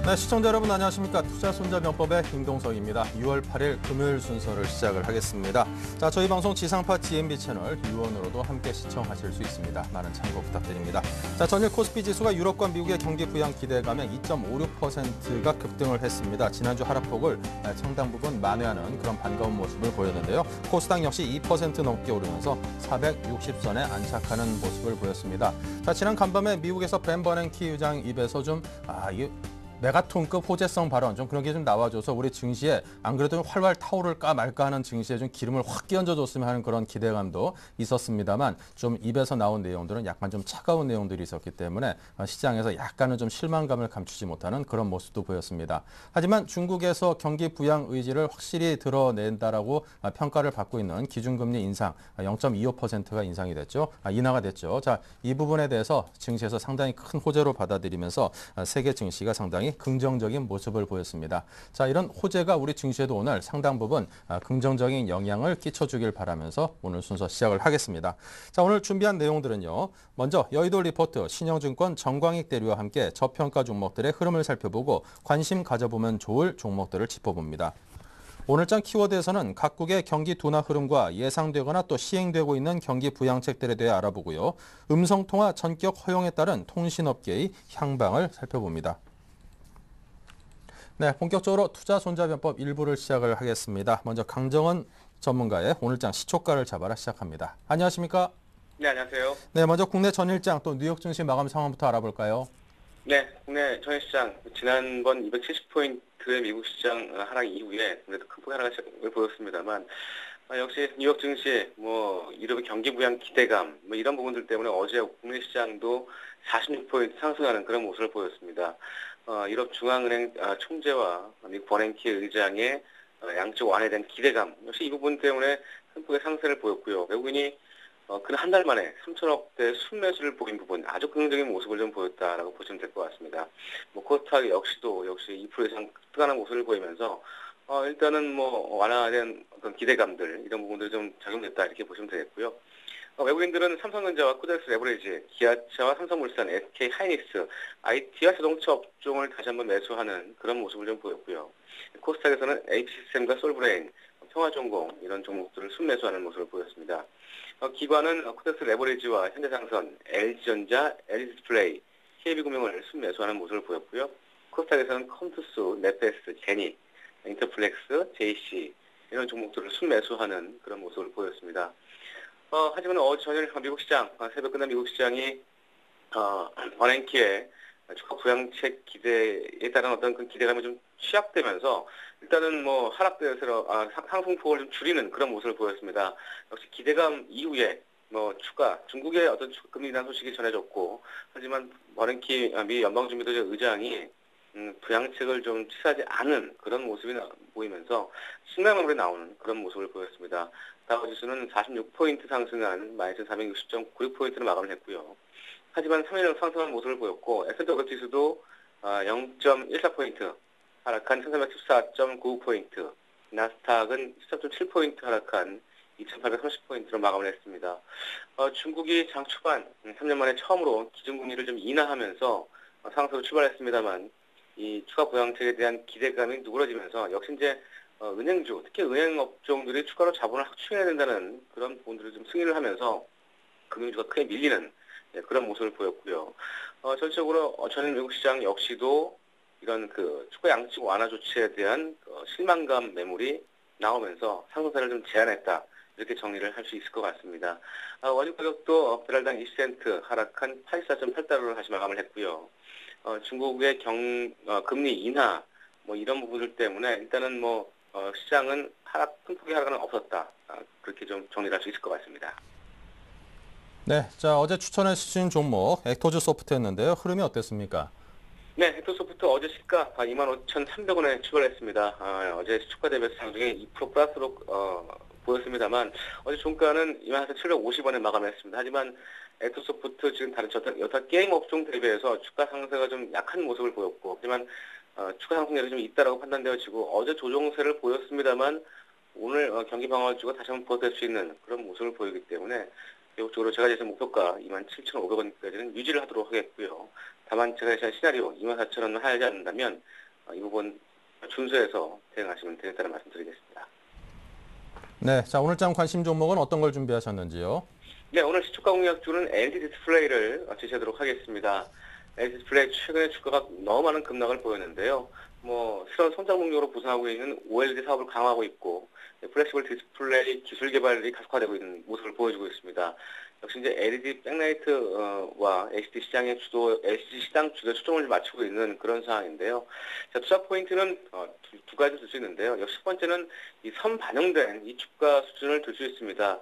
네, 시청자 여러분 안녕하십니까. 투자손자병법의 김동석입니다. 6월 8일 금요일 순서를 시작을 하겠습니다. 자, 저희 방송 지상파 GMB 채널 유원으로도 함께 시청하실 수 있습니다. 많은 참고 부탁드립니다. 자, 전일 코스피 지수가 유럽과 미국의 경기 부양 기대감에 2.56%가 급등을 했습니다. 지난주 하락폭을 상당 부분 만회하는 그런 반가운 모습을 보였는데요. 코스닥 역시 2% 넘게 오르면서 460선에 안착하는 모습을 보였습니다. 자, 지난 간밤에 미국에서 벤 버냉키 의장 입에서 이 메가톤급 호재성 발언 그런 게 좀 나와줘서 우리 증시에 안 그래도 활활 타오를까 말까 하는 증시에 좀 기름을 확 끼얹어줬으면 하는 그런 기대감도 있었습니다만 좀 입에서 나온 내용들은 약간 좀 차가운 내용들이 있었기 때문에 시장에서 약간은 좀 실망감을 감추지 못하는 그런 모습도 보였습니다. 하지만 중국에서 경기 부양 의지를 확실히 드러낸다라고 평가를 받고 있는 기준금리 인상 0.25%가 인상이 됐죠. 인하가 됐죠. 자, 이 부분에 대해서 증시에서 상당히 큰 호재로 받아들이면서 세계 증시가 상당히 긍정적인 모습을 보였습니다. 자, 이런 호재가 우리 증시에도 오늘 상당 부분 긍정적인 영향을 끼쳐주길 바라면서 오늘 순서 시작을 하겠습니다. 자, 오늘 준비한 내용들은요. 먼저 여의도 리포트 신영증권 정광익 대리와 함께 저평가 종목들의 흐름을 살펴보고 관심 가져보면 좋을 종목들을 짚어봅니다. 오늘장 키워드에서는 각국의 경기 둔화 흐름과 예상되거나 또 시행되고 있는 경기 부양책들에 대해 알아보고요. 음성통화 전격 허용에 따른 통신업계의 향방을 살펴봅니다. 네, 본격적으로 투자손자병법 1부를 시작을 하겠습니다. 먼저 강정원 전문가의 오늘장 시초가를 잡아라 시작합니다. 안녕하십니까? 네, 안녕하세요. 네, 먼저 국내 전일장 또 뉴욕 증시 마감 상황부터 알아볼까요? 네, 국내 전일시장 지난번 270포인트의 미국 시장 하락 이후에 그래도 큰 폭의 하락을 보였습니다만 역시 뉴욕 증시 이른바 경기 부양 기대감 이런 부분들 때문에 어제 국내 시장도 46포인트 상승하는 그런 모습을 보였습니다. 유럽 중앙은행 총재와 미국 버냉키 의장의 양적 완화에 대한 기대감 역시 이 부분 때문에 큰 폭의 상승을 보였고요. 외국인이 근 한 달 만에 3천억대 순매수를 보인 부분 아주 긍정적인 모습을 좀 보였다라고 보시면 될 것 같습니다. 코스닥 역시 2% 이상 급등하는 모습을 보이면서 일단은 완화된 어떤 기대감들 이런 부분들이 좀 작용됐다 이렇게 보시면 되겠고요. 외국인들은 삼성전자와 코덱스 레버리지, 기아차와 삼성물산, SK 하이닉스, IT와 자동차 업종을 다시 한번 매수하는 그런 모습을 좀 보였고요. 코스닥에서는 HCM과 솔브레인, 평화전공 이런 종목들을 순매수하는 모습을 보였습니다. 기관은 코덱스 레버리지와 현대상선, LG전자, LG디스플레이, KB금융을 순매수하는 모습을 보였고요. 코스닥에서는 컴투스, 네페스, 제니, 인터플렉스, JC 이런 종목들을 순매수하는 그런 모습을 보였습니다. 하지만 어제 저녁 미국 시장, 새벽 끝난 미국 시장이 버냉키의 주가 부양책 기대에 따른 어떤 그 기대감이 좀 취약되면서 일단은 하락대에서 상승폭을 좀 줄이는 그런 모습을 보였습니다. 역시 기대감 이후에 중국의 어떤 금리 인하 소식이 전해졌고 하지만 버냉키 미 연방준비제도 의장이 부양책을 좀 취하지 않은 그런 모습이 보이면서 신뢰감으로 나오는 그런 모습을 보였습니다. 다우지수는 46포인트 상승한 12,460.96포인트로 마감을 했고요. 하지만 3일은 상승한 모습을 보였고 S&P 500 지수도 0.14포인트 하락한 1,314.95포인트, 나스닥은 13.7포인트 하락한 2,830포인트로 마감을 했습니다. 중국이 장 초반 3년 만에 처음으로 기준금리를 좀 인하하면서 상승으로 출발했습니다만 이 추가 부양책에 대한 기대감이 누그러지면서 역시 이제 은행주, 특히 은행 업종들이 추가로 자본을 확충해야 된다는 그런 부분들을 좀 승인을 하면서 금융주가 크게 밀리는 그런 모습을 보였고요. 전체적으로 전일 미국 시장 역시도 이런 추가 양측 완화 조치에 대한 실망감 매물이 나오면서 상승세를 좀 제한했다. 이렇게 정리를 할 수 있을 것 같습니다. 원유 가격도 배럴당 20센트 하락한 84.8달러를 다시 마감을 했고요. 중국의 금리 인하 이런 부분들 때문에 일단은 시장은 큰 폭의 하락은 없었다. 그렇게 좀 정리를 할 수 있을 것 같습니다. 네, 자 어제 추천해 주신 종목 엑토즈 소프트였는데요. 흐름이 어땠습니까? 네, 엑토소프트 어제 시가 25,300원에 출발했습니다. 어제 주가 대비 상승 중에 2% 플러스로 보였습니다만 어제 종가는 24,750원에 마감했습니다. 하지만 엑토소프트 지금 다른 여타 게임 업종 대비해서 주가 상승세가 좀 약한 모습을 보였고 하지만 추가 상승률이 좀 있다라고 판단되어지고 어제 조정세를 보였습니다만 오늘 경기 방어주가 다시 한번 보호될 수 있는 그런 모습을 보이기 때문에 개별적으로 제가 제시한 목표가 27,500원까지는 유지를 하도록 하겠고요. 다만 제가 제시한 시나리오 24,000원을 하지 않는다면 이 부분 준수해서 대응하시면 되겠다는 말씀드리겠습니다. 네, 자 오늘장 관심 종목은 어떤 걸 준비하셨는지요? 네, 오늘 시초가 공략주는 LG 디스플레이를 제시하도록 하겠습니다. LG 디스플레이 최근에 주가가 너무 많은 급락을 보였는데요. 새로운 성장 목록으로 부상하고 있는 OLED 사업을 강화하고 있고, 플렉시블 디스플레이 기술 개발이 가속화되고 있는 모습을 보여주고 있습니다. 역시 이제 LED 백라이트와 LCD 시장 주도에 초점을 맞추고 있는 그런 상황인데요. 자, 투자 포인트는 두 가지 들 수 있는데요. 역시 첫 번째는 이 선반영된 이 주가 수준을 들 수 있습니다.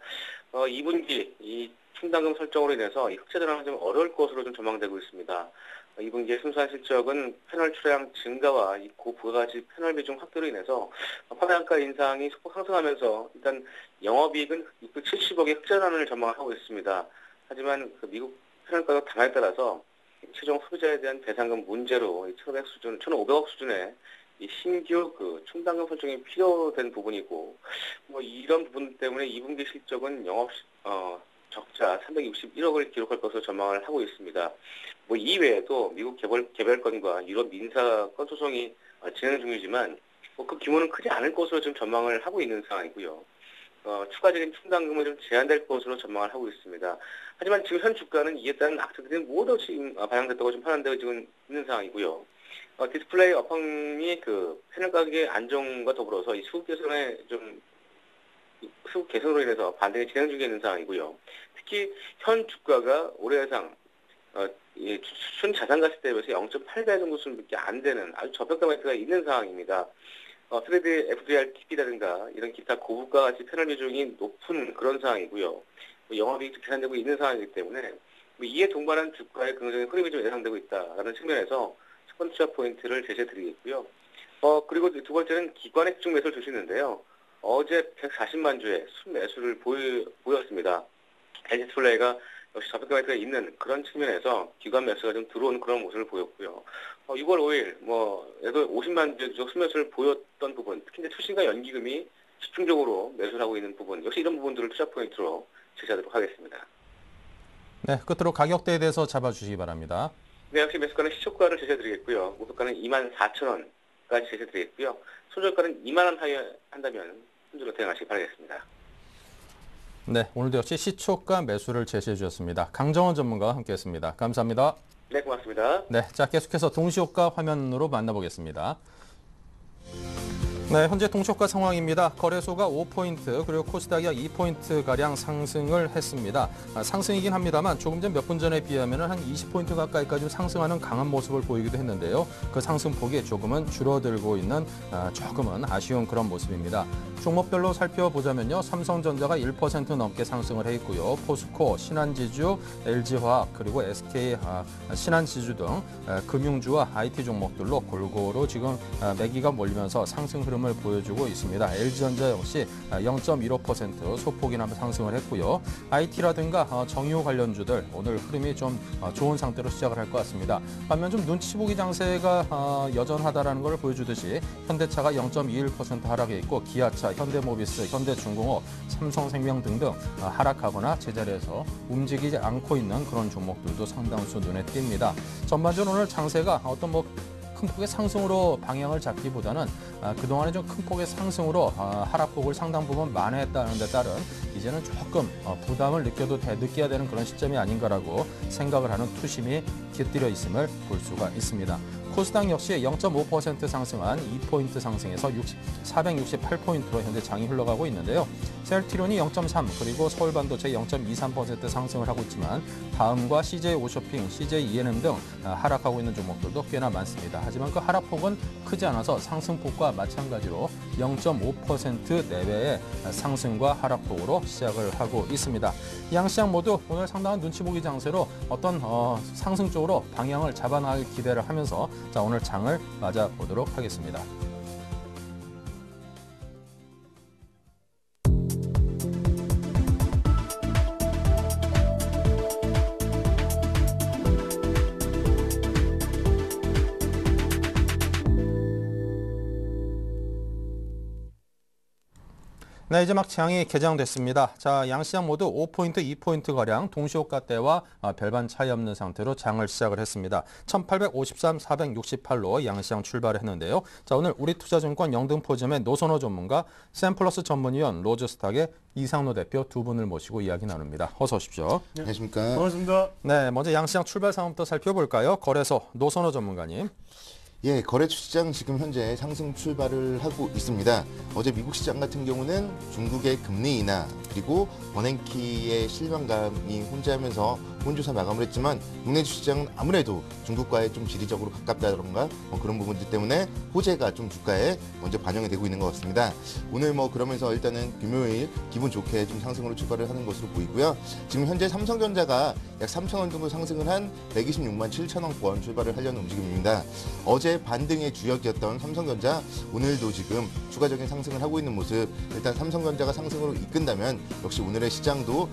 2분기 이 충당금 설정으로 인해서 이 흑자 전환은 좀 어려울 것으로 좀 전망되고 있습니다. 2분기의 순수한 실적은 패널 출하량 증가와 이 고부가가치 패널 비중 확대로 인해서 판매한가 인상이 소폭 상승하면서 일단 영업이익은 670억의 흑자 전환을 전망하고 있습니다. 하지만 그 미국 패널 가격 단가에 따라서 최종 소비자에 대한 배상금 문제로 1,500억 수준의 이 신규 그 충당금 설정이 필요된 부분이고, 이런 부분 때문에 2분기 실적은 적자 361억을 기록할 것으로 전망을 하고 있습니다. 이외에도 미국 개별건과 유럽 민사건 소송이 진행 중이지만 그 규모는 크지 않을 것으로 지금 전망을 하고 있는 상황이고요. 추가적인 충당금은 좀 제한될 것으로 전망을 하고 있습니다. 하지만 지금 현 주가는 이에 따른 악재들이 모두 지금 반영됐다고 좀 판단되고 지금 있는 상황이고요. 디스플레이 업황이 그 패널 가격의 안정과 더불어서 이 수급 개선으로 인해서 반등이 진행 중에 있는 상황이고요. 특히 현 주가가 올해 예상 순자산가치 대비해서 0.8배 정도 수준밖에 안 되는 아주 저평가 매트가 있는 상황입니다. 3D FDR TP라든가 이런 기타 고부가 가치 패널 비중이 높은 그런 상황이고요. 영업이익이 계산되고 있는 상황이기 때문에 이에 동반한 주가의 긍정적인 흐름이 좀 예상되고 있다라는 측면에서 첫 번째 투자 포인트를 제시해드리겠고요. 그리고 두 번째는 기관의 집중 매수를 줄 수 있는데요. 어제 140만 주의 순매수를 보였습니다. LG 디스플레이가 역시 저평가 매트가 있는 그런 측면에서 기관 매수가 좀 들어오는 그런 모습을 보였고요. 6월 5일 얘도 50만 주 순매수를 보였던 부분, 특히 이제 투신과 연기금이 집중적으로 매수를 하고 있는 부분, 역시 이런 부분들을 투자 포인트로 제시하도록 하겠습니다. 네, 끝으로 가격대에 대해서 잡아주시기 바랍니다. 네, 역시 매수가는 시초가를 제시해드리겠고요. 목표가는 24,000원까지 제시해드리겠고요. 손절가는 2만 원 하에 한다면 손절로 대응하시기 바라겠습니다. 네, 오늘도 역시 시초가 매수를 제시해 주셨습니다. 강정원 전문가와 함께했습니다. 감사합니다. 네, 고맙습니다. 네, 자 계속해서 동시효과 화면으로 만나보겠습니다. 네, 현재 동시효과 상황입니다. 거래소가 5포인트 그리고 코스닥이 2포인트가량 상승을 했습니다. 상승이긴 합니다만 조금 전 몇 분 전에 비하면 한 20포인트 가까이까지 상승하는 강한 모습을 보이기도 했는데요. 그 상승폭이 조금은 줄어들고 있는 조금은 아쉬운 그런 모습입니다. 종목별로 살펴보자면요. 삼성전자가 1% 넘게 상승을 해 있고요. 포스코, 신한지주, LG화학 그리고 SK 신한지주 등 금융주와 IT 종목들로 골고루 지금 매기가 몰리면서 상승 흐름을 보여주고 있습니다. LG전자 역시 0.15% 소폭이나 상승을 했고요. IT라든가 정유 관련주들 오늘 흐름이 좀 좋은 상태로 시작을 할 것 같습니다. 반면 좀 눈치 보기 장세가 여전하다라는 걸 보여주듯이 현대차가 0.21% 하락해 있고 기아차, 현대모비스, 현대중공업, 삼성생명 등등 하락하거나 제자리에서 움직이지 않고 있는 그런 종목들도 상당수 눈에 띕니다. 전반적으로 오늘 장세가 어떤 큰 폭의 상승으로 방향을 잡기보다는 그동안에 좀 큰 폭의 상승으로 하락폭을 상당 부분 만회했다는 데 따른 이제는 조금 부담을 느껴야 되는 그런 시점이 아닌가라고 생각을 하는 투심이 깃들여 있음을 볼 수가 있습니다. 코스닥 역시 0.5% 상승한 2포인트 상승해서 468포인트로 현재 장이 흘러가고 있는데요. 셀트리온이 0.3 그리고 서울반도체 0.23% 상승을 하고 있지만 다음과 CJ 오쇼핑, CJ E&M 등 하락하고 있는 종목들도 꽤나 많습니다. 하지만 그 하락폭은 크지 않아서 상승폭과 마찬가지로 0.5% 내외의 상승과 하락폭으로 시작을 하고 있습니다. 양시장 모두 오늘 상당한 눈치 보기 장세로 어떤 상승 쪽으로 방향을 잡아나갈 기대를 하면서 자, 오늘 장을 맞아보도록 하겠습니다. 네, 이제 막 장이 개장됐습니다. 자, 양시장 모두 5포인트, 2포인트 가량 동시호가대와 별반 차이 없는 상태로 장을 시작을 했습니다. 1853, 468로 양시장 출발을 했는데요. 자, 오늘 우리투자증권 영등포점의 노선호 전문가, 샘플러스 전문위원, 로즈스탁의 이상로 대표 두 분을 모시고 이야기 나눕니다. 어서 오십시오. 네. 안녕하십니까. 반갑습니다. 네, 먼저 양시장 출발 상황부터 살펴볼까요? 거래소 노선호 전문가님. 예, 거래처 시장 지금 현재 상승 출발을 하고 있습니다. 어제 미국 시장 같은 경우는 중국의 금리 인하 그리고 버냉키의 실망감이 혼재하면서 혼조사 마감을 했지만 국내 주시장은 아무래도 중국과의 좀 지리적으로 가깝다던가 그런 부분들 때문에 호재가 좀 주가에 먼저 반영이 되고 있는 것 같습니다. 오늘 그러면서 일단은 금요일 기분 좋게 좀 상승으로 출발을 하는 것으로 보이고요. 지금 현재 삼성전자가 약 3,000원 정도 상승을 한 126만 7천원권 출발을 하려는 움직임입니다. 어제 반등의 주역이었던 삼성전자 오늘도 지금 추가적인 상승을 하고 있는 모습. 일단 삼성전자가 상승으로 이끈다면 역시 오늘의 시장도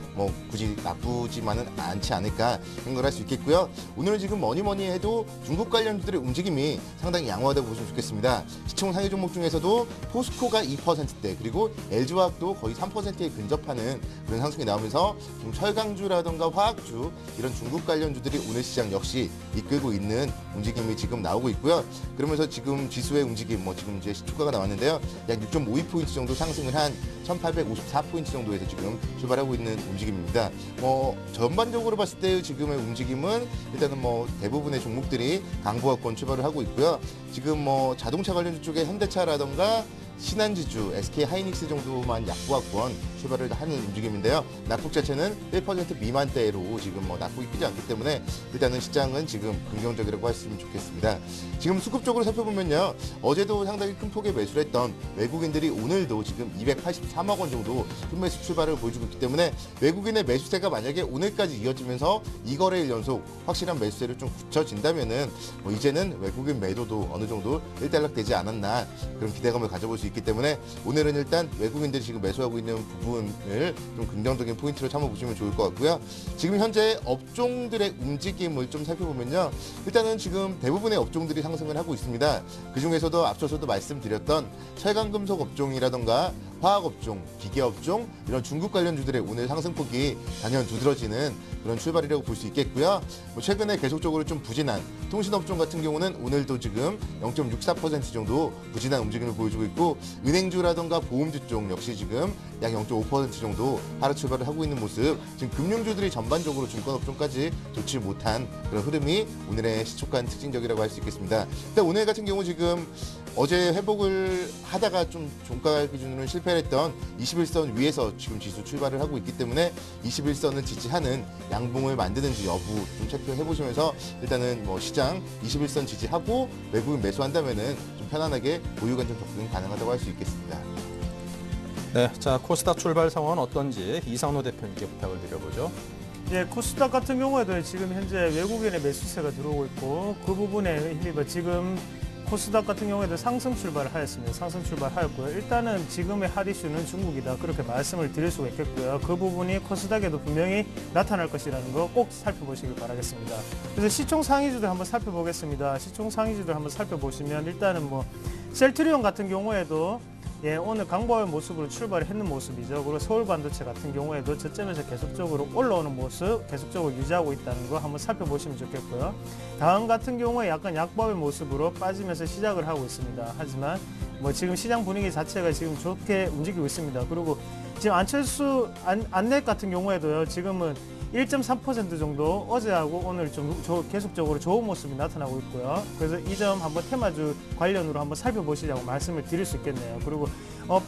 굳이 나쁘지만은 않지 않을까 생각을 할 수 있겠고요. 오늘은 지금 뭐니 해도 중국 관련주들의 움직임이 상당히 양호하다고 보시면 좋겠습니다. 시총 상위 종목 중에서도 포스코가 2%대 그리고 LG화학도 거의 3%에 근접하는 그런 상승이 나오면서 지금 철강주라던가 화학주 이런 중국 관련주들이 오늘 시장 역시 이끌고 있는 움직임이 지금 나오고 있고요. 그러면서 지금 지수의 움직임 지금 이제 시초가가 나왔는데요. 약 6.52포인트 정도 상승을 한 1854포인트 정도에서 지금 출발하고 있는 움직임입니다. 전반적으로 봤을 때 지금의 움직임은 일단은 대부분의 종목들이 강보합권 출발을 하고 있고요. 지금 자동차 관련주 쪽에 현대차라던가 신한지주, SK하이닉스 정도만 약보합권 출발을 하는 움직임인데요. 낙폭 자체는 1% 미만대로 지금 낙폭이 크지 않기 때문에 일단은 시장은 지금 긍정적이라고 했으면 좋겠습니다. 지금 수급 쪽으로 살펴보면요. 어제도 상당히 큰 폭의 매수를 했던 외국인들이 오늘도 지금 283억 원 정도 순매수 출발을 보여주고 있기 때문에 외국인의 매수세가 만약에 오늘까지 이어지면서 2거래일 연속 확실한 매수세를 좀 굳혀진다면은 이제는 외국인 매도도 어느 정도 일단락되지 않았나 그런 기대감을 가져볼 수 있기 때문에 오늘은 일단 외국인들이 지금 매수하고 있는 부분을 좀 긍정적인 포인트로 참아보시면 좋을 것 같고요. 지금 현재 업종들의 움직임을 좀 살펴보면요. 일단은 지금 대부분의 업종들이 상승을 하고 있습니다. 그중에서도 앞서서도 말씀드렸던 철강금속 업종이라던가 화학업종, 기계업종 이런 중국 관련주들의 오늘 상승폭이 단연 두드러지는 그런 출발이라고 볼 수 있겠고요. 최근에 계속적으로 좀 부진한 통신업종 같은 경우는 오늘도 지금 0.64% 정도 부진한 움직임을 보여주고 있고 은행주라던가 보험주 쪽 역시 지금 약 0.5% 정도 하락 출발을 하고 있는 모습. 지금 금융주들이 전반적으로 증권업종까지 좋지 못한 그런 흐름이 오늘의 시초가는 특징적이라고 할 수 있겠습니다. 일단 오늘 같은 경우 지금 어제 회복을 하다가 좀 종가 기준으로는 실패했던 21선 위에서 지금 지수 출발을 하고 있기 때문에 21선을 지지하는 양봉을 만드는지 여부 좀 체크해 보시면서 일단은 시장 21선 지지하고 외국인 매수한다면은 좀 편안하게 보유관점 접근이 가능하다고 할 수 있겠습니다. 네, 자 코스닥 출발 상황은 어떤지 이상로 대표님께 부탁을 드려보죠. 예, 코스닥 같은 경우에도 지금 현재 외국인의 매수세가 들어오고 있고 그 부분에 힘입어 지금 코스닥 같은 경우에도 상승 출발을 하였습니다. 상승 출발하였고요. 일단은 지금의 핫 이슈는 중국이다. 그렇게 말씀을 드릴 수가 있겠고요. 그 부분이 코스닥에도 분명히 나타날 것이라는 거 꼭 살펴보시길 바라겠습니다. 그래서 시총 상위주들 한번 살펴보겠습니다. 시총 상위주들 한번 살펴보시면 일단은 셀트리온 같은 경우에도 오늘 강보의 모습으로 출발했는 모습이죠. 그리고 서울반도체 같은 경우에도 저점에서 계속적으로 올라오는 모습 계속적으로 유지하고 있다는 거 한번 살펴보시면 좋겠고요. 다음 같은 경우에 약간 약보의 모습으로 빠지면서 시작을 하고 있습니다. 하지만 지금 시장 분위기 자체가 지금 좋게 움직이고 있습니다. 그리고 지금 안철수 안넷 같은 경우에도요. 지금은 1.3% 정도 어제하고 오늘 좀 계속적으로 좋은 모습이 나타나고 있고요. 그래서 이 점 한번 테마주 관련으로 한번 살펴보시자고 말씀을 드릴 수 있겠네요. 그리고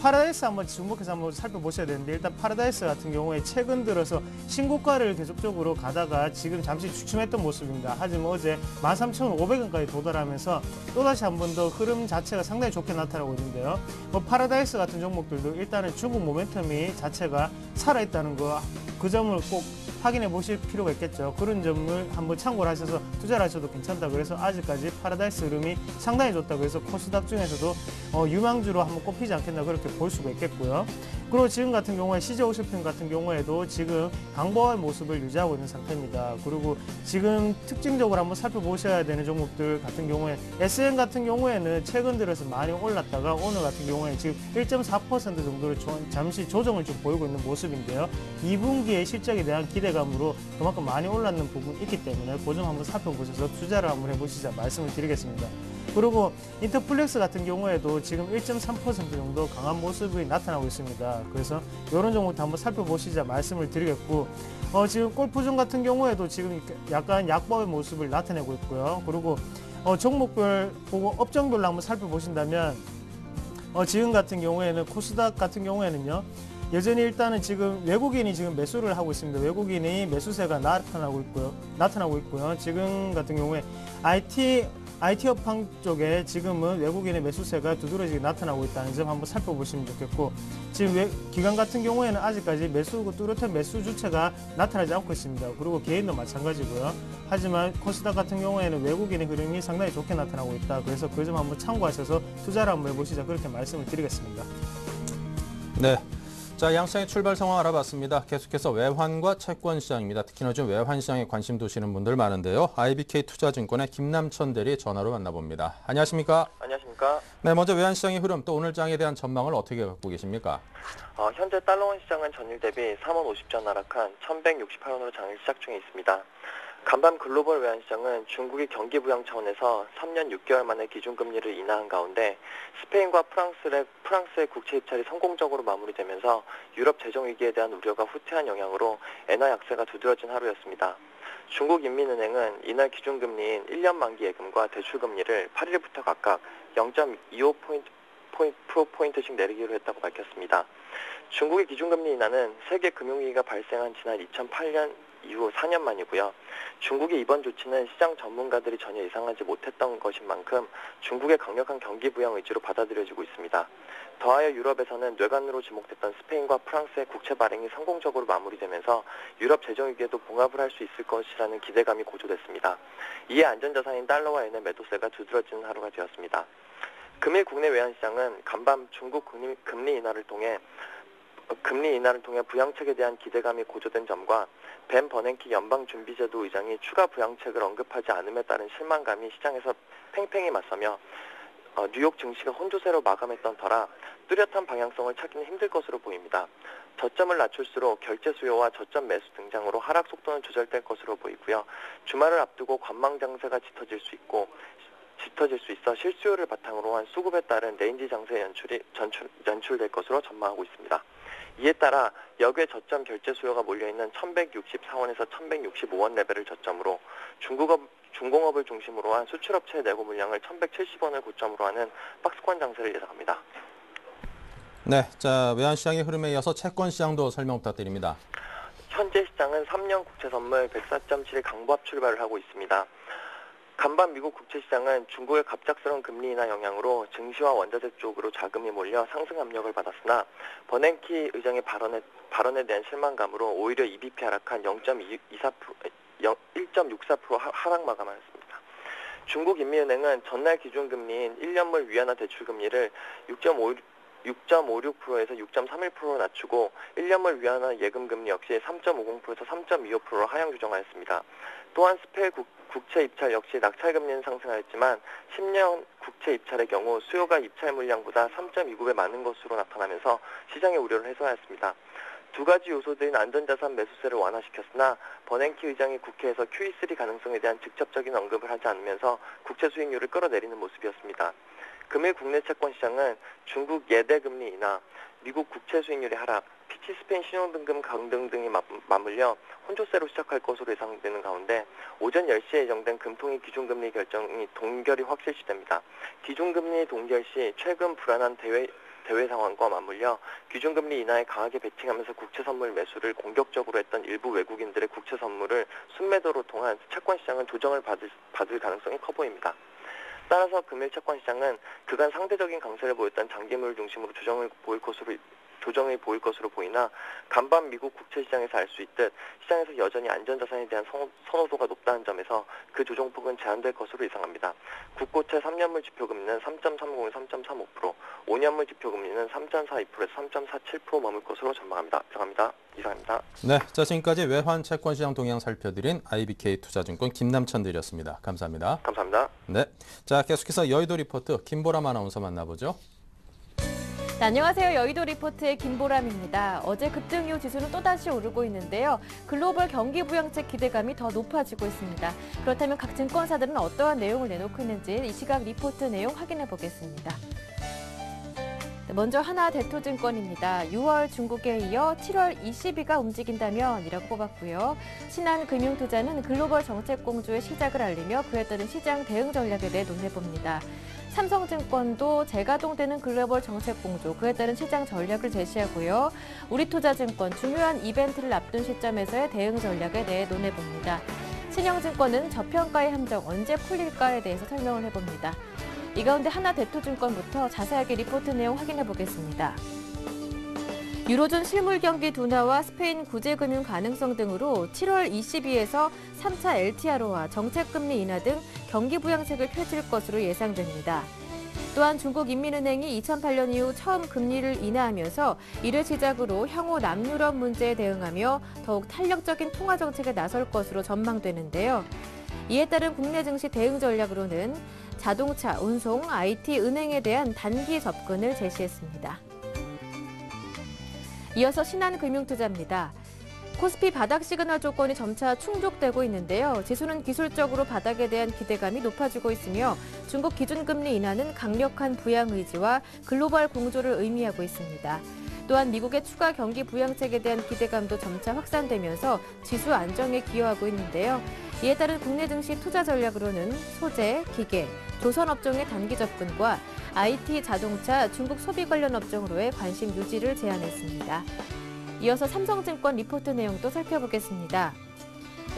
파라다이스 한번 주목해서 한번 살펴보셔야 되는데 일단 파라다이스 같은 경우에 최근 들어서 신고가를 계속적으로 가다가 지금 잠시 주춤했던 모습입니다. 하지만 어제 13,500원까지 도달하면서 또다시 한 번 더 흐름 자체가 상당히 좋게 나타나고 있는데요. 파라다이스 같은 종목들도 일단은 중국 모멘텀이 자체가 살아있다는 거 그 점을 꼭 확인해 보실 필요가 있겠죠. 그런 점을 한번 참고를 하셔서 투자를 하셔도 괜찮다. 그래서 아직까지 파라다이스 흐름이 상당히 좋다. 그래서 코스닥 중에서도 유망주로 한번 꼽히지 않겠나 그렇게 볼 수가 있겠고요. 그리고 지금 같은 경우에 CJ50편 같은 경우에도 지금 강보할 모습을 유지하고 있는 상태입니다. 그리고 지금 특징적으로 한번 살펴보셔야 되는 종목들 같은 경우에 SN 같은 경우에는 최근 들어서 많이 올랐다가 오늘 같은 경우에 지금 1.4% 정도로 잠시 조정을 좀 보이고 있는 모습인데요. 2분기의 실적에 대한 기대감으로 그만큼 많이 올랐는 부분이 있기 때문에 그 점 한번 살펴보셔서 투자를 한번 해보시자 말씀을 드리겠습니다. 그리고 인터플렉스 같은 경우에도 지금 1.3% 정도 강한 모습이 나타나고 있습니다. 그래서 이런 종목도 한번 살펴보시자 말씀을 드리겠고, 지금 골프존 같은 경우에도 지금 약간 약보의 모습을 나타내고 있고요. 그리고 종목별 보고 업종별로 한번 살펴보신다면 지금 같은 경우에는 코스닥 같은 경우에는요. 여전히 일단은 지금 외국인이 지금 매수를 하고 있습니다. 외국인이 매수세가 나타나고 있고요. 지금 같은 경우에 IT 업황 쪽에 지금은 외국인의 매수세가 두드러지게 나타나고 있다는 점 한번 살펴보시면 좋겠고, 지금 기관 같은 경우에는 아직까지 뚜렷한 매수 주체가 나타나지 않고 있습니다. 그리고 개인도 마찬가지고요. 하지만 코스닥 같은 경우에는 외국인의 흐름이 상당히 좋게 나타나고 있다. 그래서 그 점 한번 참고하셔서 투자를 한번 해보시자 그렇게 말씀을 드리겠습니다. 네. 자, 양시장의 출발 상황 알아봤습니다. 계속해서 외환과 채권 시장입니다. 특히나 요즘 외환 시장에 관심 두시는 분들 많은데요. IBK 투자증권의 김남천 대리 전화로 만나봅니다. 안녕하십니까? 안녕하십니까? 네, 먼저 외환 시장의 흐름 또 오늘 장에 대한 전망을 어떻게 갖고 계십니까? 현재 달러원 시장은 전일 대비 3원 50전 하락한 1168원으로 장을 시작 중에 있습니다. 간밤 글로벌 외환시장은 중국이 경기 부양 차원에서 3년 6개월 만에 기준금리를 인하한 가운데 스페인과 프랑스의 국채 입찰이 성공적으로 마무리되면서 유럽 재정위기에 대한 우려가 후퇴한 영향으로 엔화 약세가 두드러진 하루였습니다. 중국 인민은행은 이날 기준금리인 1년 만기 예금과 대출금리를 8일부터 각각 0.25%포인트씩 내리기로 했다고 밝혔습니다. 중국의 기준금리 인하는 세계 금융위기가 발생한 지난 2008년 이후 4년 만이고요. 중국의 이번 조치는 시장 전문가들이 전혀 예상하지 못했던 것인 만큼 중국의 강력한 경기 부양 의지로 받아들여지고 있습니다. 더하여 유럽에서는 뇌관으로 지목됐던 스페인과 프랑스의 국채 발행이 성공적으로 마무리되면서 유럽 재정위기에도 봉합을 할 수 있을 것이라는 기대감이 고조됐습니다. 이에 안전자산인 달러와 엔의 매도세가 두드러지는 하루가 되었습니다. 금일 국내 외환시장은 간밤 중국 금리 인하를 통해 부양책에 대한 기대감이 고조된 점과 벤 버냉키 연방준비제도 의장이 추가 부양책을 언급하지 않음에 따른 실망감이 시장에서 팽팽히 맞서며 뉴욕 증시가 혼조세로 마감했던 터라 뚜렷한 방향성을 찾기는 힘들 것으로 보입니다. 저점을 낮출수록 결제 수요와 저점 매수 등장으로 하락 속도는 조절될 것으로 보이고요. 주말을 앞두고 관망 장세가 짙어질 수 있어 실수요를 바탕으로 한 수급에 따른 레인지 장세 연출될 것으로 전망하고 있습니다. 이에 따라 역외 저점 결제 수요가 몰려있는 1164원에서 1165원 레벨을 저점으로 중공업을 중심으로 한 수출업체의 내고 물량을 1170원을 고점으로 하는 박스권 장세를 예상합니다. 네, 자, 외환시장의 흐름에 이어서 채권 시장도 설명 부탁드립니다. 현재 시장은 3년 국채 선물 104.7의 강보합 출발을 하고 있습니다. 간밤 미국 국채시장은 중국의 갑작스러운 금리 인하 영향으로 증시와 원자재 쪽으로 자금이 몰려 상승 압력을 받았으나 버냉키 의장의 발언에 대한 실망감으로 오히려 EBP 하락한 1.64% 하락 마감하였습니다. 중국 인민은행은 전날 기준금리인 1년물 위안화 대출금리를 6.56%에서 6.31%로 낮추고 1년물 위안화 예금금리 역시 3.50%에서 3.25%로 하향 조정하였습니다. 또한 스페인 국채 입찰 역시 낙찰금리는 상승하였지만 10년 국채 입찰의 경우 수요가 입찰 물량보다 3.29배 많은 것으로 나타나면서 시장의 우려를 해소하였습니다. 두 가지 요소들인 안전자산 매수세를 완화시켰으나 버냉키 의장이 국회에서 QE3 가능성에 대한 직접적인 언급을 하지 않으면서 국채 수익률을 끌어내리는 모습이었습니다. 금일 국내 채권 시장은 중국 예대 금리 인하, 미국 국채 수익률의 하락, 피치 스페인 신용등급 강등 등이 맞물려 혼조세로 시작할 것으로 예상되는 가운데 오전 10시에 예정된 금통위 기준금리 결정이 동결이 확실시됩니다. 기준금리 동결 시 최근 불안한 대외 상황과 맞물려 기준금리 인하에 강하게 베팅하면서 국채 선물 매수를 공격적으로 했던 일부 외국인들의 국채 선물을 순매도로 통한 채권 시장은 조정을 받을 가능성이 커 보입니다. 따라서 금일 채권 시장은 그간 상대적인 강세를 보였던 장기물 중심으로 조정을 보일 것으로 조정이 보일 것으로 보이나 간밤 미국 국채 시장에서 알 수 있듯 시장에서 여전히 안전자산에 대한 선호도가 높다는 점에서 그 조정폭은 제한될 것으로 예상합니다. 국고채 3년물 지표금리는 3.30에서 3.35%, 5년물 지표금리는 3.42%에서 3.47% 머물 것으로 전망합니다. 이상입니다. 네, 자 지금까지 외환 채권 시장 동향 살펴드린 IBK 투자증권 김남천 대리였습니다. 감사합니다. 감사합니다. 네, 자 계속해서 여의도 리포트 김보람 아나운서 만나보죠. 네, 안녕하세요. 여의도 리포트의 김보람입니다. 어제 급등 이후 지수는 또다시 오르고 있는데요. 글로벌 경기 부양책 기대감이 더 높아지고 있습니다. 그렇다면 각 증권사들은 어떠한 내용을 내놓고 있는지 이 시각 리포트 내용 확인해 보겠습니다. 먼저 하나대투증권입니다. 6월 중국에 이어 7월 20위가 움직인다면 이라고 뽑았고요. 신한금융투자는 글로벌 정책공조의 시작을 알리며 그에 따른 시장 대응 전략에 대해 논해봅니다. 삼성증권도 재가동되는 글로벌 정책공조, 그에 따른 시장 전략을 제시하고요. 우리투자증권 중요한 이벤트를 앞둔 시점에서의 대응 전략에 대해 논해봅니다. 신영증권은 저평가의 함정 언제 풀릴까에 대해서 설명을 해봅니다. 이 가운데 하나대투증권부터 자세하게 리포트 내용 확인해 보겠습니다. 유로존 실물 경기 둔화와 스페인 구제금융 가능성 등으로 7월 22에서 3차 LTRO와 정책금리 인하 등 경기 부양책을 펼칠 것으로 예상됩니다. 또한 중국인민은행이 2008년 이후 처음 금리를 인하하면서 이를 시작으로 향후 남유럽 문제에 대응하며 더욱 탄력적인 통화 정책에 나설 것으로 전망되는데요. 이에 따른 국내 증시 대응 전략으로는 자동차, 운송, IT, 은행에 대한 단기 접근을 제시했습니다. 이어서 신한금융투자입니다. 코스피 바닥 시그널 조건이 점차 충족되고 있는데요. 지수는 기술적으로 바닥에 대한 기대감이 높아지고 있으며 중국 기준금리 인하는 강력한 부양 의지와 글로벌 공조를 의미하고 있습니다. 또한 미국의 추가 경기 부양책에 대한 기대감도 점차 확산되면서 지수 안정에 기여하고 있는데요. 이에 따른 국내 증시 투자 전략으로는 소재, 기계, 조선업종의 단기 접근과 IT, 자동차, 중국 소비 관련 업종으로의 관심 유지를 제안했습니다. 이어서 삼성증권 리포트 내용도 살펴보겠습니다.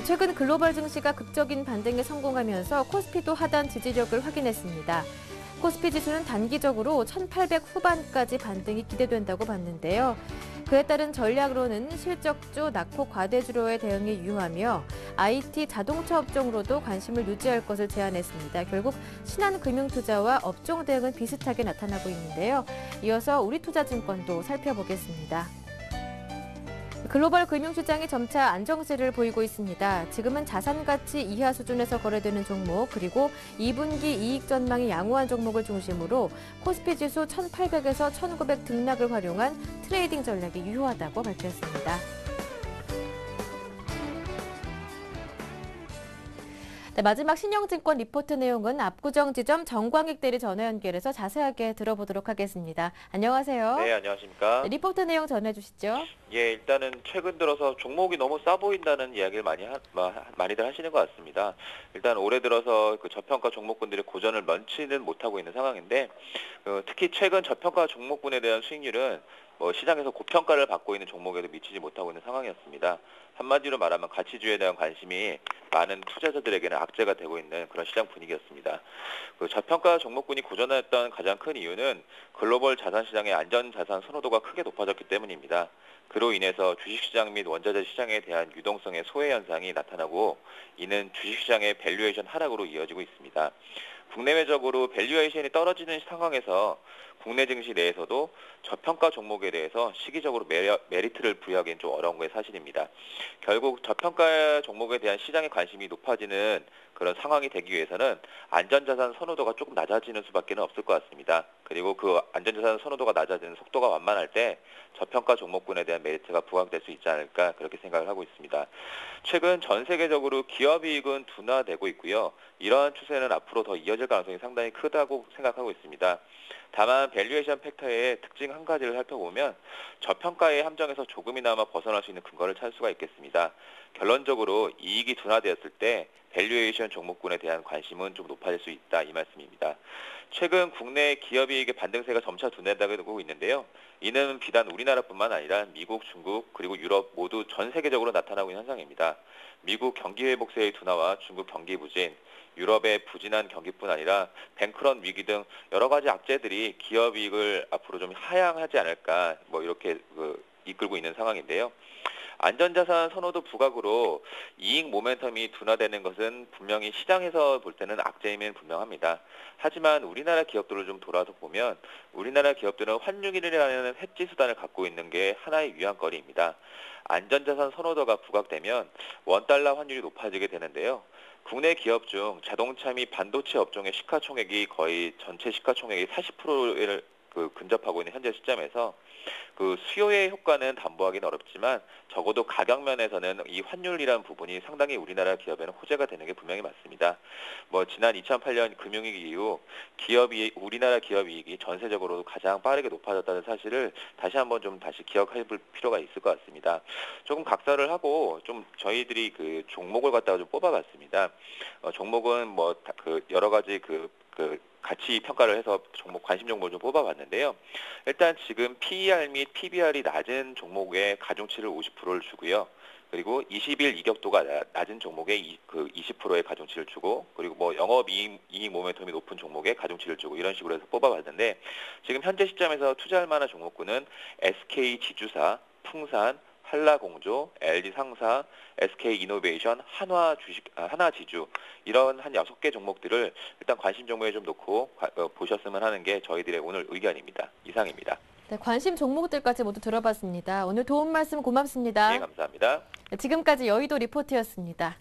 최근 글로벌 증시가 극적인 반등에 성공하면서 코스피도 하단 지지력을 확인했습니다. 코스피 지수는 단기적으로 1800 후반까지 반등이 기대된다고 봤는데요. 그에 따른 전략으로는 실적주, 낙폭 과대주로의 대응에 유효하며 IT, 자동차 업종으로도 관심을 유지할 것을 제안했습니다. 결국 신한금융투자와 업종 대응은 비슷하게 나타나고 있는데요. 이어서 우리투자증권도 살펴보겠습니다. 글로벌 금융시장이 점차 안정세를 보이고 있습니다. 지금은 자산가치 이하 수준에서 거래되는 종목, 그리고 2분기 이익 전망이 양호한 종목을 중심으로 코스피 지수 1800에서 1900 등락을 활용한 트레이딩 전략이 유효하다고 밝혔습니다. 네, 마지막 신영증권 리포트 내용은 압구정 지점 정광익 대리 전화 연결해서 자세하게 들어보도록 하겠습니다. 안녕하세요. 네, 안녕하십니까. 네, 리포트 내용 전해주시죠. 예, 일단은 최근 들어서 종목이 너무 싸 보인다는 이야기를 많이들 하시는 것 같습니다. 일단 올해 들어서 그 저평가 종목군들이 고전을 면치는 못하고 있는 상황인데, 특히 최근 저평가 종목군에 대한 수익률은 시장에서 고평가를 받고 있는 종목에도 미치지 못하고 있는 상황이었습니다. 한마디로 말하면 가치주에 대한 관심이 많은 투자자들에게는 악재가 되고 있는 그런 시장 분위기였습니다. 그 저평가 종목군이 고전했던 가장 큰 이유는 글로벌 자산시장의 안전자산 선호도가 크게 높아졌기 때문입니다. 그로 인해서 주식시장 및 원자재 시장에 대한 유동성의 소외 현상이 나타나고 이는 주식시장의 밸류에이션 하락으로 이어지고 있습니다. 국내외적으로 밸류에이션이 떨어지는 상황에서 국내 증시 내에서도 저평가 종목에 대해서 시기적으로 메리트를 부여하기는 좀 어려운 게 사실입니다. 결국 저평가 종목에 대한 시장의 관심이 높아지는 그런 상황이 되기 위해서는 안전자산 선호도가 조금 낮아지는 수밖에 없을 것 같습니다. 그리고 그 안전자산 선호도가 낮아지는 속도가 완만할 때 저평가 종목군에 대한 메리트가 부각될 수 있지 않을까 그렇게 생각을 하고 있습니다. 최근 전 세계적으로 기업이익은 둔화되고 있고요. 이러한 추세는 앞으로 더 이어질 가능성이 상당히 크다고 생각하고 있습니다. 다만 밸류에이션 팩터의 특징 한 가지를 살펴보면 저평가의 함정에서 조금이나마 벗어날 수 있는 근거를 찾을 수가 있겠습니다. 결론적으로 이익이 둔화되었을 때 밸류에이션 종목군에 대한 관심은 좀 높아질 수 있다 이 말씀입니다. 최근 국내 기업이익의 반등세가 점차 둔화되고 있는데요. 이는 비단 우리나라뿐만 아니라 미국, 중국, 그리고 유럽 모두 전 세계적으로 나타나고 있는 현상입니다. 미국 경기 회복세의 둔화와 중국 경기 부진, 유럽의 부진한 경기뿐 아니라 뱅크런 위기 등 여러 가지 악재들이 기업 이익을 앞으로 좀 하향하지 않을까 이렇게 이끌고 있는 상황인데요. 안전자산 선호도 부각으로 이익 모멘텀이 둔화되는 것은 분명히 시장에서 볼 때는 악재임은 분명합니다. 하지만 우리나라 기업들을 좀 돌아서 보면 우리나라 기업들은 환율이라는 해지 수단을 갖고 있는 게 하나의 위안거리입니다. 안전자산 선호도가 부각되면 원달러 환율이 높아지게 되는데요. 국내 기업 중 자동차 및 반도체 업종의 시가총액이 거의 전체 시가총액의 40%를 근접하고 있는 현재 시점에서 수요의 효과는 담보하기는 어렵지만 적어도 가격 면에서는 이 환율이라는 부분이 상당히 우리나라 기업에는 호재가 되는 게 분명히 맞습니다. 지난 2008년 금융위기 이후 우리나라 기업 이익이 전세적으로 가장 빠르게 높아졌다는 사실을 다시 한번 다시 기억해 볼 필요가 있을 것 같습니다. 조금 각설을 하고 좀 저희들이 종목을 갖다가 좀 뽑아봤습니다. 종목은 여러 가지 가치 평가를 해서 관심 종목을 좀 뽑아봤는데요. 일단 지금 PER 및 PBR이 낮은 종목에 가중치를 50%를 주고요. 그리고 20일 이격도가 낮은 종목에 20%의 가중치를 주고, 그리고 영업이익 모멘텀이 높은 종목에 가중치를 주고, 이런 식으로 해서 뽑아봤는데, 지금 현재 시점에서 투자할 만한 종목군은 SK 지주사, 풍산, 한라공조, LG상사, SK이노베이션, 하나지주 이런 한 6개 종목들을 일단 관심 종목에 좀 놓고 보셨으면 하는 게 저희들의 오늘 의견입니다. 이상입니다. 네, 관심 종목들까지 모두 들어봤습니다. 오늘 도움 말씀 고맙습니다. 네, 감사합니다. 네, 지금까지 여의도 리포트였습니다.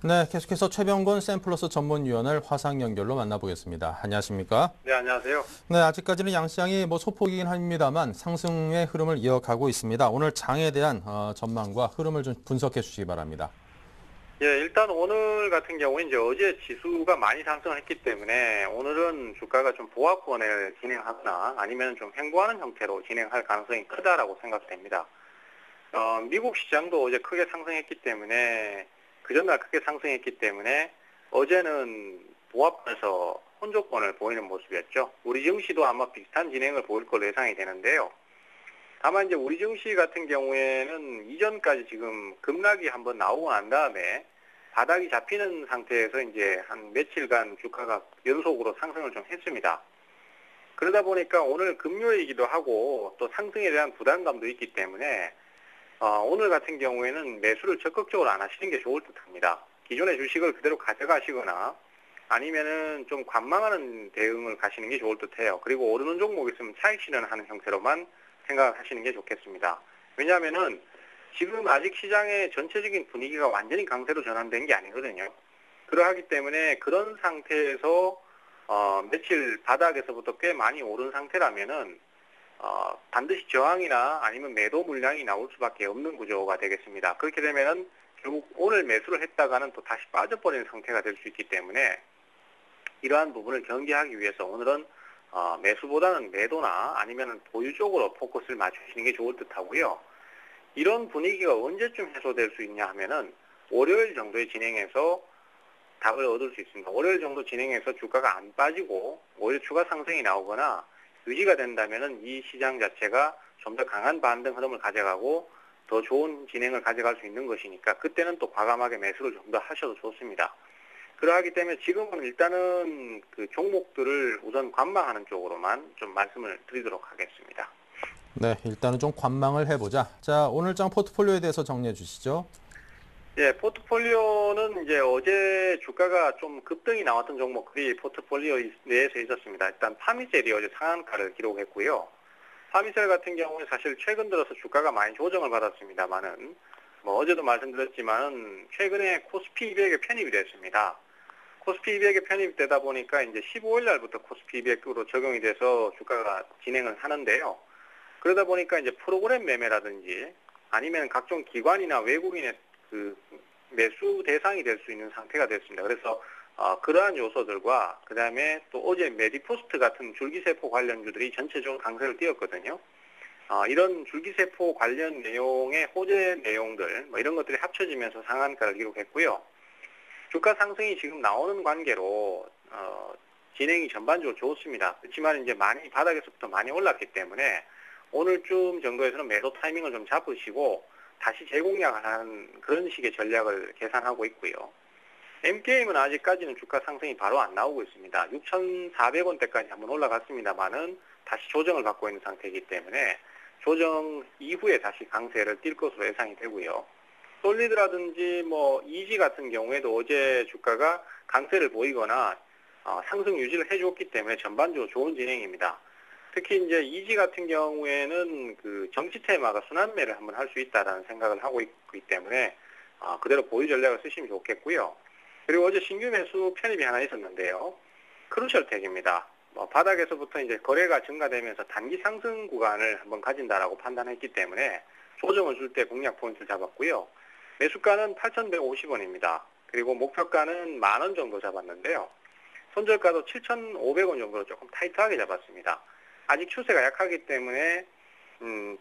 네, 계속해서 최병곤 샘플러스 전문위원을 화상 연결로 만나보겠습니다. 안녕하십니까? 네, 안녕하세요. 네, 아직까지는 양시장이 소폭이긴 합니다만 상승의 흐름을 이어가고 있습니다. 오늘 장에 대한 전망과 흐름을 좀 분석해 주시기 바랍니다. 예, 일단 오늘 같은 경우에 이제 어제 지수가 많이 상승을 했기 때문에 오늘은 주가가 좀 보합권을 진행하거나 아니면 좀 횡보하는 형태로 진행할 가능성이 크다라고 생각됩니다. 미국 시장도 어제 크게 상승했기 때문에 그 전날 크게 상승했기 때문에 어제는 보합권에서 혼조권을 보이는 모습이었죠. 우리 증시도 아마 비슷한 진행을 보일 걸로 예상이 되는데요. 다만 이제 우리 증시 같은 경우에는 이전까지 지금 급락이 한번 나오고 난 다음에 바닥이 잡히는 상태에서 이제 한 며칠간 주가가 연속으로 상승을 좀 했습니다. 그러다 보니까 오늘 금요일이기도 하고 또 상승에 대한 부담감도 있기 때문에 오늘 같은 경우에는 매수를 적극적으로 안 하시는 게 좋을 듯 합니다. 기존의 주식을 그대로 가져가시거나 아니면은 좀 관망하는 대응을 가시는 게 좋을 듯 해요. 그리고 오르는 종목 있으면 차익 실현하는 형태로만 생각하시는 게 좋겠습니다. 왜냐하면은 지금 아직 시장의 전체적인 분위기가 완전히 강세로 전환된 게 아니거든요. 그러하기 때문에 그런 상태에서 며칠 바닥에서부터 꽤 많이 오른 상태라면은 반드시 저항이나 아니면 매도 물량이 나올 수밖에 없는 구조가 되겠습니다. 그렇게 되면은 결국 오늘 매수를 했다가는 또 다시 빠져버리는 상태가 될 수 있기 때문에 이러한 부분을 경계하기 위해서 오늘은 매수보다는 매도나 아니면 보유 쪽으로 포커스를 맞추시는 게 좋을 듯 하고요. 이런 분위기가 언제쯤 해소될 수 있냐 하면은 월요일 정도에 진행해서 답을 얻을 수 있습니다. 월요일 정도 진행해서 주가가 안 빠지고 오히려 추가 상승이 나오거나 유지가 된다면은 이 시장 자체가 좀 더 강한 반등 흐름을 가져가고 더 좋은 진행을 가져갈 수 있는 것이니까 그때는 또 과감하게 매수를 좀 더 하셔도 좋습니다. 그러하기 때문에 지금은 일단은 그 종목들을 우선 관망하는 쪽으로만 좀 말씀을 드리도록 하겠습니다. 네, 일단은 좀 관망을 해보자. 자, 오늘장 포트폴리오에 대해서 정리해 주시죠. 예, 포트폴리오는 이제 어제 주가가 좀 급등이 나왔던 종목들이 포트폴리오 내에서 있었습니다. 일단 파미셀이 어제 상한가를 기록했고요. 파미셀 같은 경우는 사실 최근 들어서 주가가 많이 조정을 받았습니다만은 어제도 말씀드렸지만은 최근에 코스피 200에 편입이 됐습니다. 코스피 200에 편입되다 보니까 이제 15일 날부터 코스피 200으로 적용이 돼서 주가가 진행을 하는데요. 그러다 보니까 이제 프로그램 매매라든지 아니면 각종 기관이나 외국인의 그 매수 대상이 될 수 있는 상태가 됐습니다. 그래서 그러한 요소들과 그 다음에 또 어제 메디포스트 같은 줄기세포 관련주들이 전체적으로 강세를 띄었거든요. 이런 줄기세포 관련 내용의 호재 내용들 이런 것들이 합쳐지면서 상한가를 기록했고요. 주가 상승이 지금 나오는 관계로 진행이 전반적으로 좋습니다. 그렇지만 이제 많이 바닥에서부터 많이 올랐기 때문에 오늘쯤 정도에서는 매도 타이밍을 좀 잡으시고 다시 재공략하는 그런 식의 전략을 계산하고 있고요. M게임은 아직까지는 주가 상승이 바로 안 나오고 있습니다. 6,400원대까지 한번 올라갔습니다만은 다시 조정을 받고 있는 상태이기 때문에 조정 이후에 다시 강세를 띌 것으로 예상이 되고요. 솔리드라든지 뭐 이지 같은 경우에도 어제 주가가 강세를 보이거나 상승 유지를 해줬기 때문에 전반적으로 좋은 진행입니다. 특히 이제 이지 같은 경우에는 그 정치 테마가 순환매를 한번 할 수 있다라는 생각을 하고 있기 때문에 그대로 보유 전략을 쓰시면 좋겠고요. 그리고 어제 신규 매수 편입이 하나 있었는데요. 크루셜텍입니다. 바닥에서부터 이제 거래가 증가되면서 단기 상승 구간을 한번 가진다라고 판단했기 때문에 조정을 줄 때 공략 포인트를 잡았고요. 매수가는 8,150원입니다. 그리고 목표가는 10,000원 정도 잡았는데요. 손절가도 7,500원 정도로 조금 타이트하게 잡았습니다. 아직 추세가 약하기 때문에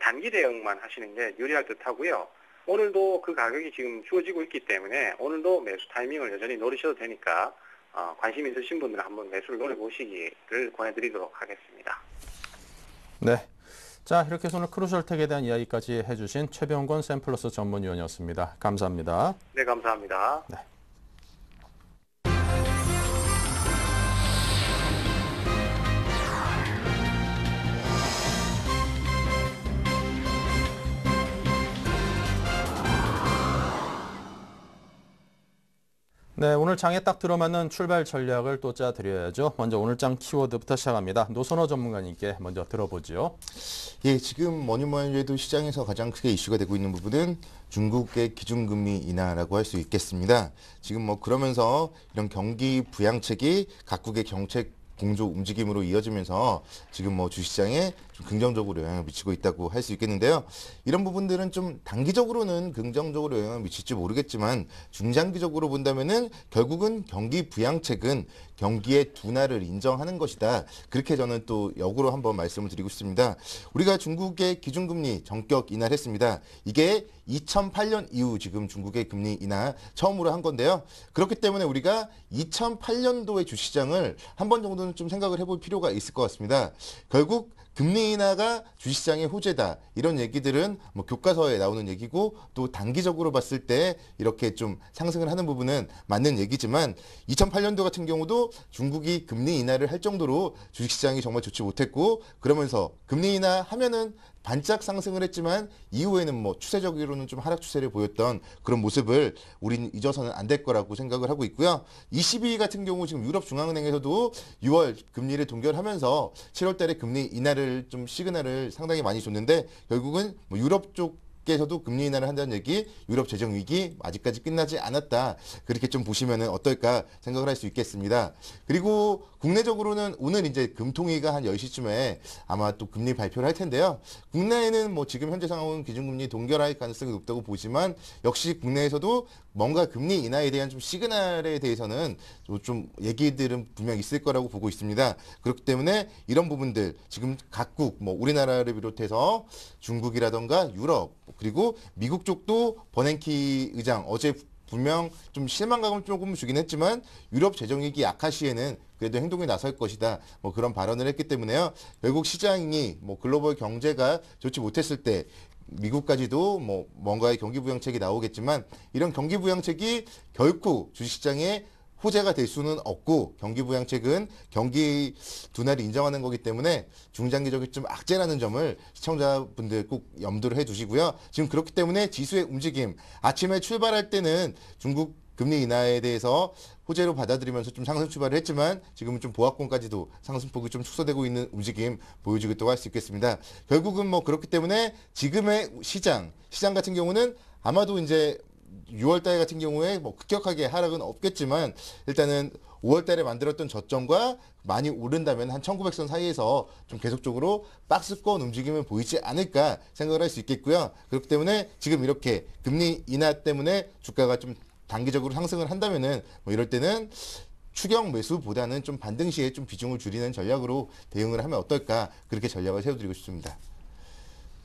단기 대응만 하시는 게 유리할 듯 하고요. 오늘도 그 가격이 지금 주어지고 있기 때문에 오늘도 매수 타이밍을 여전히 노리셔도 되니까 관심 있으신 분들은 한번 매수를 노려보시기를 권해드리도록 하겠습니다. 네. 자, 이렇게 해서 오늘 크루셜텍에 대한 이야기까지 해주신 최병권 샘플러스 전문위원이었습니다. 감사합니다. 네, 감사합니다. 네. 네, 오늘 장에 딱 들어맞는 출발 전략을 또 짜드려야죠. 먼저 오늘 장 키워드부터 시작합니다. 노선호 전문가님께 먼저 들어보죠. 예, 지금 뭐니 뭐니 해도 시장에서 가장 크게 이슈가 되고 있는 부분은 중국의 기준금리 인하라고 할 수 있겠습니다. 지금 뭐 그러면서 이런 경기 부양책이 각국의 정책 공조 움직임으로 이어지면서 지금 뭐 주시장에 좀 긍정적으로 영향을 미치고 있다고 할 수 있겠는데요. 이런 부분들은 좀 단기적으로는 긍정적으로 영향을 미칠지 모르겠지만 중장기적으로 본다면은 결국은 경기 부양책은 경기의 둔화를 인정하는 것이다. 그렇게 저는 또 역으로 한번 말씀을 드리고 싶습니다. 우리가 중국의 기준금리 전격 인하를 했습니다. 이게 2008년 이후 지금 중국의 금리 인하 처음으로 한 건데요. 그렇기 때문에 우리가 2008년도의 주시장을 한 번 정도는 좀 생각을 해볼 필요가 있을 것 같습니다. 결국 금리 인하가 주식시장의 호재다. 이런 얘기들은 뭐 교과서에 나오는 얘기고 또 단기적으로 봤을 때 이렇게 좀 상승을 하는 부분은 맞는 얘기지만 2008년도 같은 경우도 중국이 금리 인하를 할 정도로 주식시장이 정말 좋지 못했고 그러면서 금리 인하 하면은 반짝 상승을 했지만 이후에는 뭐 추세적으로는 좀 하락 추세를 보였던 그런 모습을 우리는 잊어서는 안 될 거라고 생각을 하고 있고요. ECB 같은 경우 지금 유럽중앙은행에서도 6월 금리를 동결하면서 7월 달에 금리 인하를 좀 시그널을 상당히 많이 줬는데 결국은 뭐 유럽 쪽에서도 금리 인하를 한다는 얘기, 유럽 재정 위기 아직까지 끝나지 않았다. 그렇게 좀 보시면은 어떨까 생각을 할 수 있겠습니다. 그리고 국내적으로는 오늘 이제 금통위가 한 10시쯤에 아마 또 금리 발표를 할 텐데요. 국내에는 뭐 지금 현재 상황은 기준금리 동결할 가능성이 높다고 보지만 역시 국내에서도 뭔가 금리 인하에 대한 좀 시그널에 대해서는 좀 얘기들은 분명 있을 거라고 보고 있습니다. 그렇기 때문에 이런 부분들 지금 각국 뭐 우리나라를 비롯해서 중국이라던가 유럽 그리고 미국 쪽도 버냉키 의장 어제 분명 좀 실망감을 조금 주긴 했지만 유럽 재정위기 악화 시에는 그래도 행동에 나설 것이다. 뭐 그런 발언을 했기 때문에요. 결국 시장이 뭐 글로벌 경제가 좋지 못했을 때 미국까지도 뭐 뭔가의 경기 부양책이 나오겠지만 이런 경기 부양책이 결코 주식시장에 호재가 될 수는 없고 경기 부양책은 경기 둔화를 인정하는 거기 때문에 중장기적인 좀 악재라는 점을 시청자분들 꼭 염두를 해두시고요. 지금 그렇기 때문에 지수의 움직임 아침에 출발할 때는 중국 금리 인하에 대해서 호재로 받아들이면서 좀 상승 출발을 했지만 지금은 좀 보합권까지도 상승폭이 좀 축소되고 있는 움직임 보여주고 있다고 할 수 있겠습니다. 결국은 뭐 그렇기 때문에 지금의 시장 같은 경우는 아마도 이제 6월달 같은 경우에 뭐 급격하게 하락은 없겠지만 일단은 5월달에 만들었던 저점과 많이 오른다면 한 1900선 사이에서 좀 계속적으로 박스권 움직임을 보이지 않을까 생각을 할 수 있겠고요. 그렇기 때문에 지금 이렇게 금리 인하 때문에 주가가 좀 단기적으로 상승을 한다면은 뭐 이럴 때는 추격 매수보다는 좀 반등 시에 좀 비중을 줄이는 전략으로 대응을 하면 어떨까 그렇게 전략을 세워드리고 싶습니다.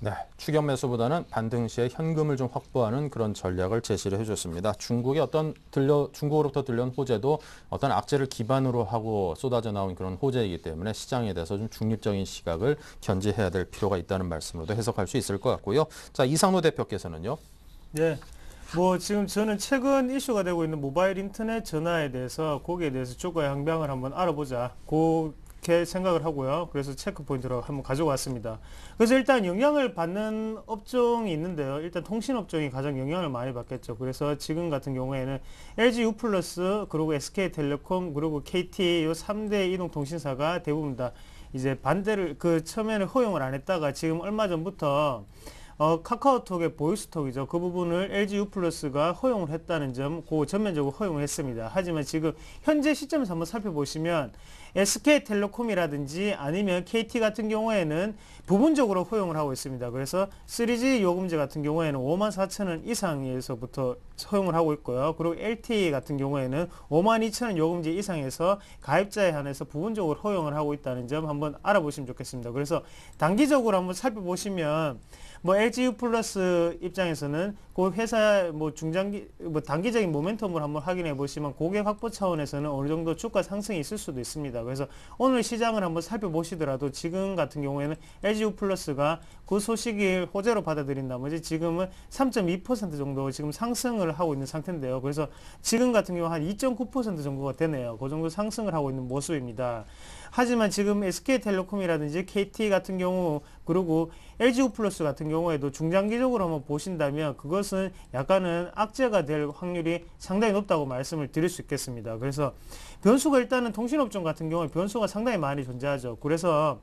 네, 추격 매수보다는 반등 시에 현금을 좀 확보하는 그런 전략을 제시를 해줬습니다. 중국으로부터 들려온 호재도 어떤 악재를 기반으로 하고 쏟아져 나온 그런 호재이기 때문에 시장에 대해서 좀 중립적인 시각을 견지해야 될 필요가 있다는 말씀으로도 해석할 수 있을 것 같고요. 자, 이상로 대표께서는요. 네. 지금 저는 최근 이슈가 되고 있는 모바일 인터넷 전화에 대해서 거기에 대해서 주가 향방을 한번 알아보자. 그렇게 생각을 하고요. 그래서 체크 포인트로 한번 가져왔습니다. 그래서 일단 영향을 받는 업종이 있는데요. 일단 통신업종이 가장 영향을 많이 받겠죠. 그래서 지금 같은 경우에는 LG U+, 그리고 SK텔레콤, 그리고 KT 이 3대 이동통신사가 대부분 다 이제 반대를 처음에는 허용을 안 했다가 지금 얼마 전부터 카카오톡의 보이스톡이죠. 그 부분을 LG U+가 허용을 했다는 점, 전면적으로 허용을 했습니다. 하지만 지금 현재 시점에서 한번 살펴보시면 SK텔레콤이라든지 아니면 KT 같은 경우에는 부분적으로 허용을 하고 있습니다. 그래서 3G 요금제 같은 경우에는 54,000원 이상에서부터 허용을 하고 있고요. 그리고 LTE 같은 경우에는 52,000원 요금제 이상에서 가입자에 한해서 부분적으로 허용을 하고 있다는 점 한번 알아보시면 좋겠습니다. 그래서 단기적으로 한번 살펴보시면 LG U+ 입장에서는 그 회사 단기적인 모멘텀을 한번 확인해 보시면 고객 확보 차원에서는 어느 정도 주가 상승이 있을 수도 있습니다. 그래서 오늘 시장을 한번 살펴보시더라도 지금 같은 경우에는 LG U+가 그 소식을 호재로 받아들인 나머지 지금은 3.2% 정도 지금 상승을 하고 있는 상태인데요. 그래서 지금 같은 경우 한 2.9% 정도가 되네요. 그 정도 상승을 하고 있는 모습입니다. 하지만 지금 SK텔레콤이라든지 KT 같은 경우 그리고 LG U+ 같은 경우에도 중장기적으로 한번 보신다면 그것은 약간은 악재가 될 확률이 상당히 높다고 말씀을 드릴 수 있겠습니다. 그래서 변수가 일단은 통신업종 같은 경우에 변수가 상당히 많이 존재하죠. 그래서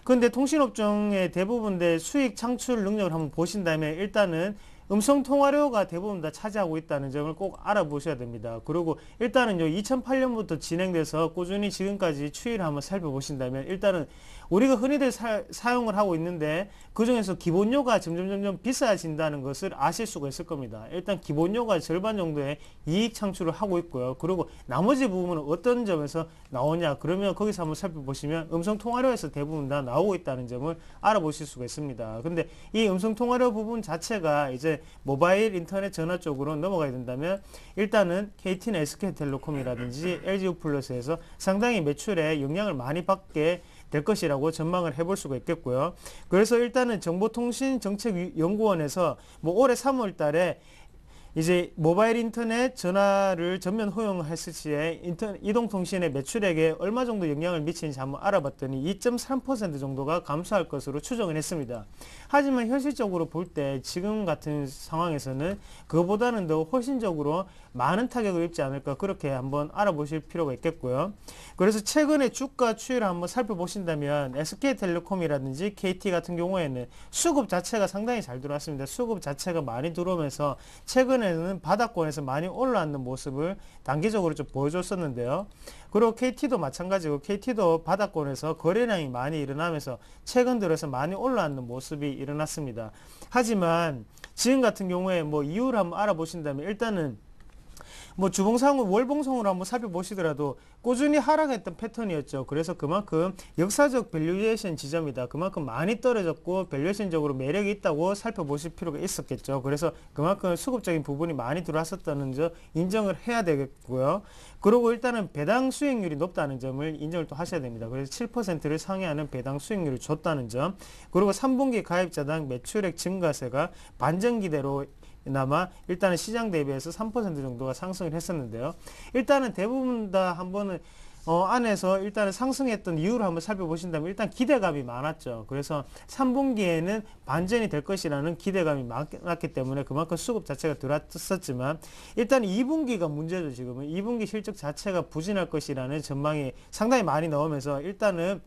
근데 통신업종의 대부분의 수익 창출 능력을 한번 보신다면 일단은 음성통화료가 대부분 다 차지하고 있다는 점을 꼭 알아보셔야 됩니다. 그리고 일단은요, 2008년부터 진행돼서 꾸준히 지금까지 추이를 한번 살펴보신다면 일단은 우리가 흔히들 사용을 하고 있는데 그중에서 기본료가 점점 비싸진다는 것을 아실 수가 있을 겁니다. 일단 기본료가 절반 정도의 이익 창출을 하고 있고요. 그리고 나머지 부분은 어떤 점에서 나오냐, 그러면 거기서 한번 살펴보시면 음성통화료에서 대부분 다 나오고 있다는 점을 알아보실 수가 있습니다. 근데 이 음성통화료 부분 자체가 이제 모바일 인터넷 전화 쪽으로 넘어가야 된다면 일단은 KT나 SK텔레콤이라든지 LG U+에서 상당히 매출에 영향을 많이 받게 될 것이라고 전망을 해볼 수가 있겠고요. 그래서 일단은 정보통신정책연구원에서 올해 3월 달에 이제 모바일 인터넷 전화를 전면 허용했을 시에 이동통신의 매출액에 얼마 정도 영향을 미치는지 한번 알아봤더니 2.3% 정도가 감소할 것으로 추정을 했습니다. 하지만 현실적으로 볼 때 지금 같은 상황에서는 그보다는 더 훨씬적으로 많은 타격을 입지 않을까 그렇게 한번 알아보실 필요가 있겠고요. 그래서 최근에 주가 추이를 한번 살펴보신다면 SK텔레콤이라든지 KT 같은 경우에는 수급 자체가 상당히 잘 들어왔습니다. 수급 자체가 많이 들어오면서 최근에는 바닥권에서 많이 올라왔는 모습을 단기적으로 좀 보여줬었는데요. 그리고 KT도 마찬가지고 KT도 바닥권에서 거래량이 많이 일어나면서 최근 들어서 많이 올라왔는 모습이 일어났습니다. 하지만 지금 같은 경우에 이유를 한번 알아보신다면 일단은 주봉상으로 월봉상으로 한번 살펴보시더라도 꾸준히 하락했던 패턴이었죠. 그래서 그만큼 역사적 밸류에이션 지점이다. 그만큼 많이 떨어졌고 밸류에이션적으로 매력이 있다고 살펴보실 필요가 있었겠죠. 그래서 그만큼 수급적인 부분이 많이 들어왔었다는 점 인정을 해야 되겠고요. 그리고 일단은 배당 수익률이 높다는 점을 인정을 또 하셔야 됩니다. 그래서 7%를 상회하는 배당 수익률을 줬다는 점, 그리고 3분기 가입자당 매출액 증가세가 반전기대로 나마 일단은 시장 대비해서 3% 정도가 상승을 했었는데요. 일단은 대부분 다 한번은 안에서 일단은 상승했던 이유를 한번 살펴보신다면 일단 기대감이 많았죠. 그래서 3분기에는 반전이 될 것이라는 기대감이 많았기 때문에 그만큼 수급 자체가 들어왔었지만 일단 2분기가 문제죠. 지금은 2분기 실적 자체가 부진할 것이라는 전망이 상당히 많이 나오면서 일단은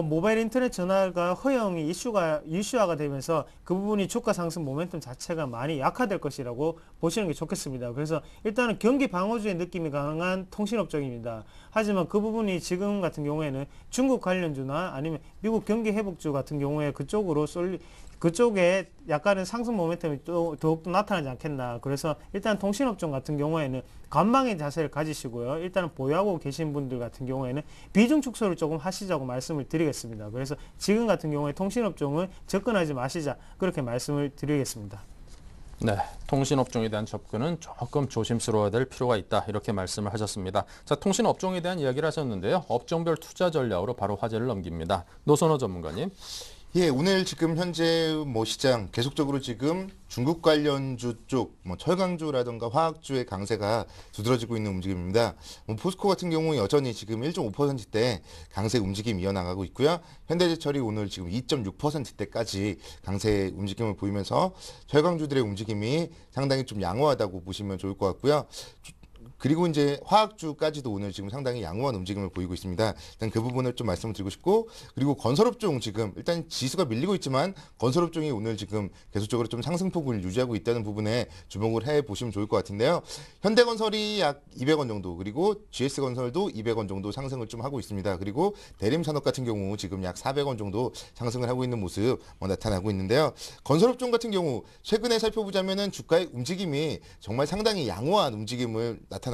모바일 인터넷 전화가 허용이 이슈화가 되면서 그 부분이 주가 상승 모멘텀 자체가 많이 약화될 것이라고 보시는 게 좋겠습니다. 그래서 일단은 경기 방어주의 느낌이 강한 통신업종입니다. 하지만 그 부분이 지금 같은 경우에는 중국 관련주나 아니면 미국 경기 회복주 같은 경우에 그쪽에 약간은 상승 모멘텀이 더욱더 나타나지 않겠나. 그래서 일단 통신업종 같은 경우에는 관망의 자세를 가지시고요. 일단은 보유하고 계신 분들 같은 경우에는 비중 축소를 조금 하시자고 말씀을 드리겠습니다. 그래서 지금 같은 경우에 통신업종은 접근하지 마시자 그렇게 말씀을 드리겠습니다. 네, 통신업종에 대한 접근은 조금 조심스러워야 될 필요가 있다 이렇게 말씀을 하셨습니다. 자, 통신업종에 대한 이야기를 하셨는데요. 업종별 투자 전략으로 바로 화제를 넘깁니다. 노선호 전문가님. 예, 오늘 지금 현재 시장 계속적으로 지금 중국 관련주 쪽, 철강주라든가 화학주의 강세가 두드러지고 있는 움직임입니다. 포스코 같은 경우 여전히 지금 1.5%대 강세 움직임 이어나가고 있고요. 현대제철이 오늘 지금 2.6%대까지 강세 움직임을 보이면서 철강주들의 움직임이 상당히 좀 양호하다고 보시면 좋을 것 같고요. 그리고 이제 화학주까지도 오늘 지금 상당히 양호한 움직임을 보이고 있습니다. 일단 그 부분을 좀 말씀을 드리고 싶고, 그리고 건설업종 지금 일단 지수가 밀리고 있지만 건설업종이 오늘 지금 계속적으로 좀 상승폭을 유지하고 있다는 부분에 주목을 해 보시면 좋을 것 같은데요. 현대건설이 약 200원 정도, 그리고 GS건설도 200원 정도 상승을 좀 하고 있습니다. 그리고 대림산업 같은 경우 지금 약 400원 정도 상승을 하고 있는 모습 나타나고 있는데요. 건설업종 같은 경우 최근에 살펴보자면은 주가의 움직임이 정말 상당히 양호한 움직임을 나타났습니다.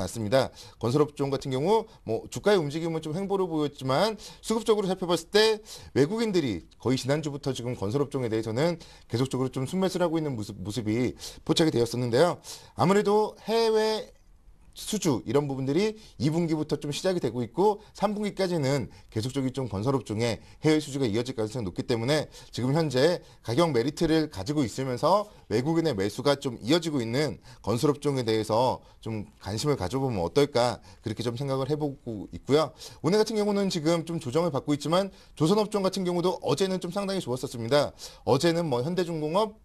건설업종 같은 경우 주가의 움직임은 좀 횡보로 보였지만 수급적으로 살펴봤을 때 외국인들이 거의 지난주부터 지금 건설업종에 대해서는 계속적으로 좀 순매수를 하고 있는 모습이 포착이 되었었는데요. 아무래도 해외 수주 이런 부분들이 2분기부터 좀 시작이 되고 있고 3분기까지는 계속적인 좀 건설업종의 해외 수주가 이어질 가능성이 높기 때문에 지금 현재 가격 메리트를 가지고 있으면서 외국인의 매수가 좀 이어지고 있는 건설업종에 대해서 좀 관심을 가져보면 어떨까 그렇게 좀 생각을 해보고 있고요. 오늘 같은 경우는 지금 좀 조정을 받고 있지만 조선업종 같은 경우도 어제는 좀 상당히 좋았었습니다. 어제는 현대중공업,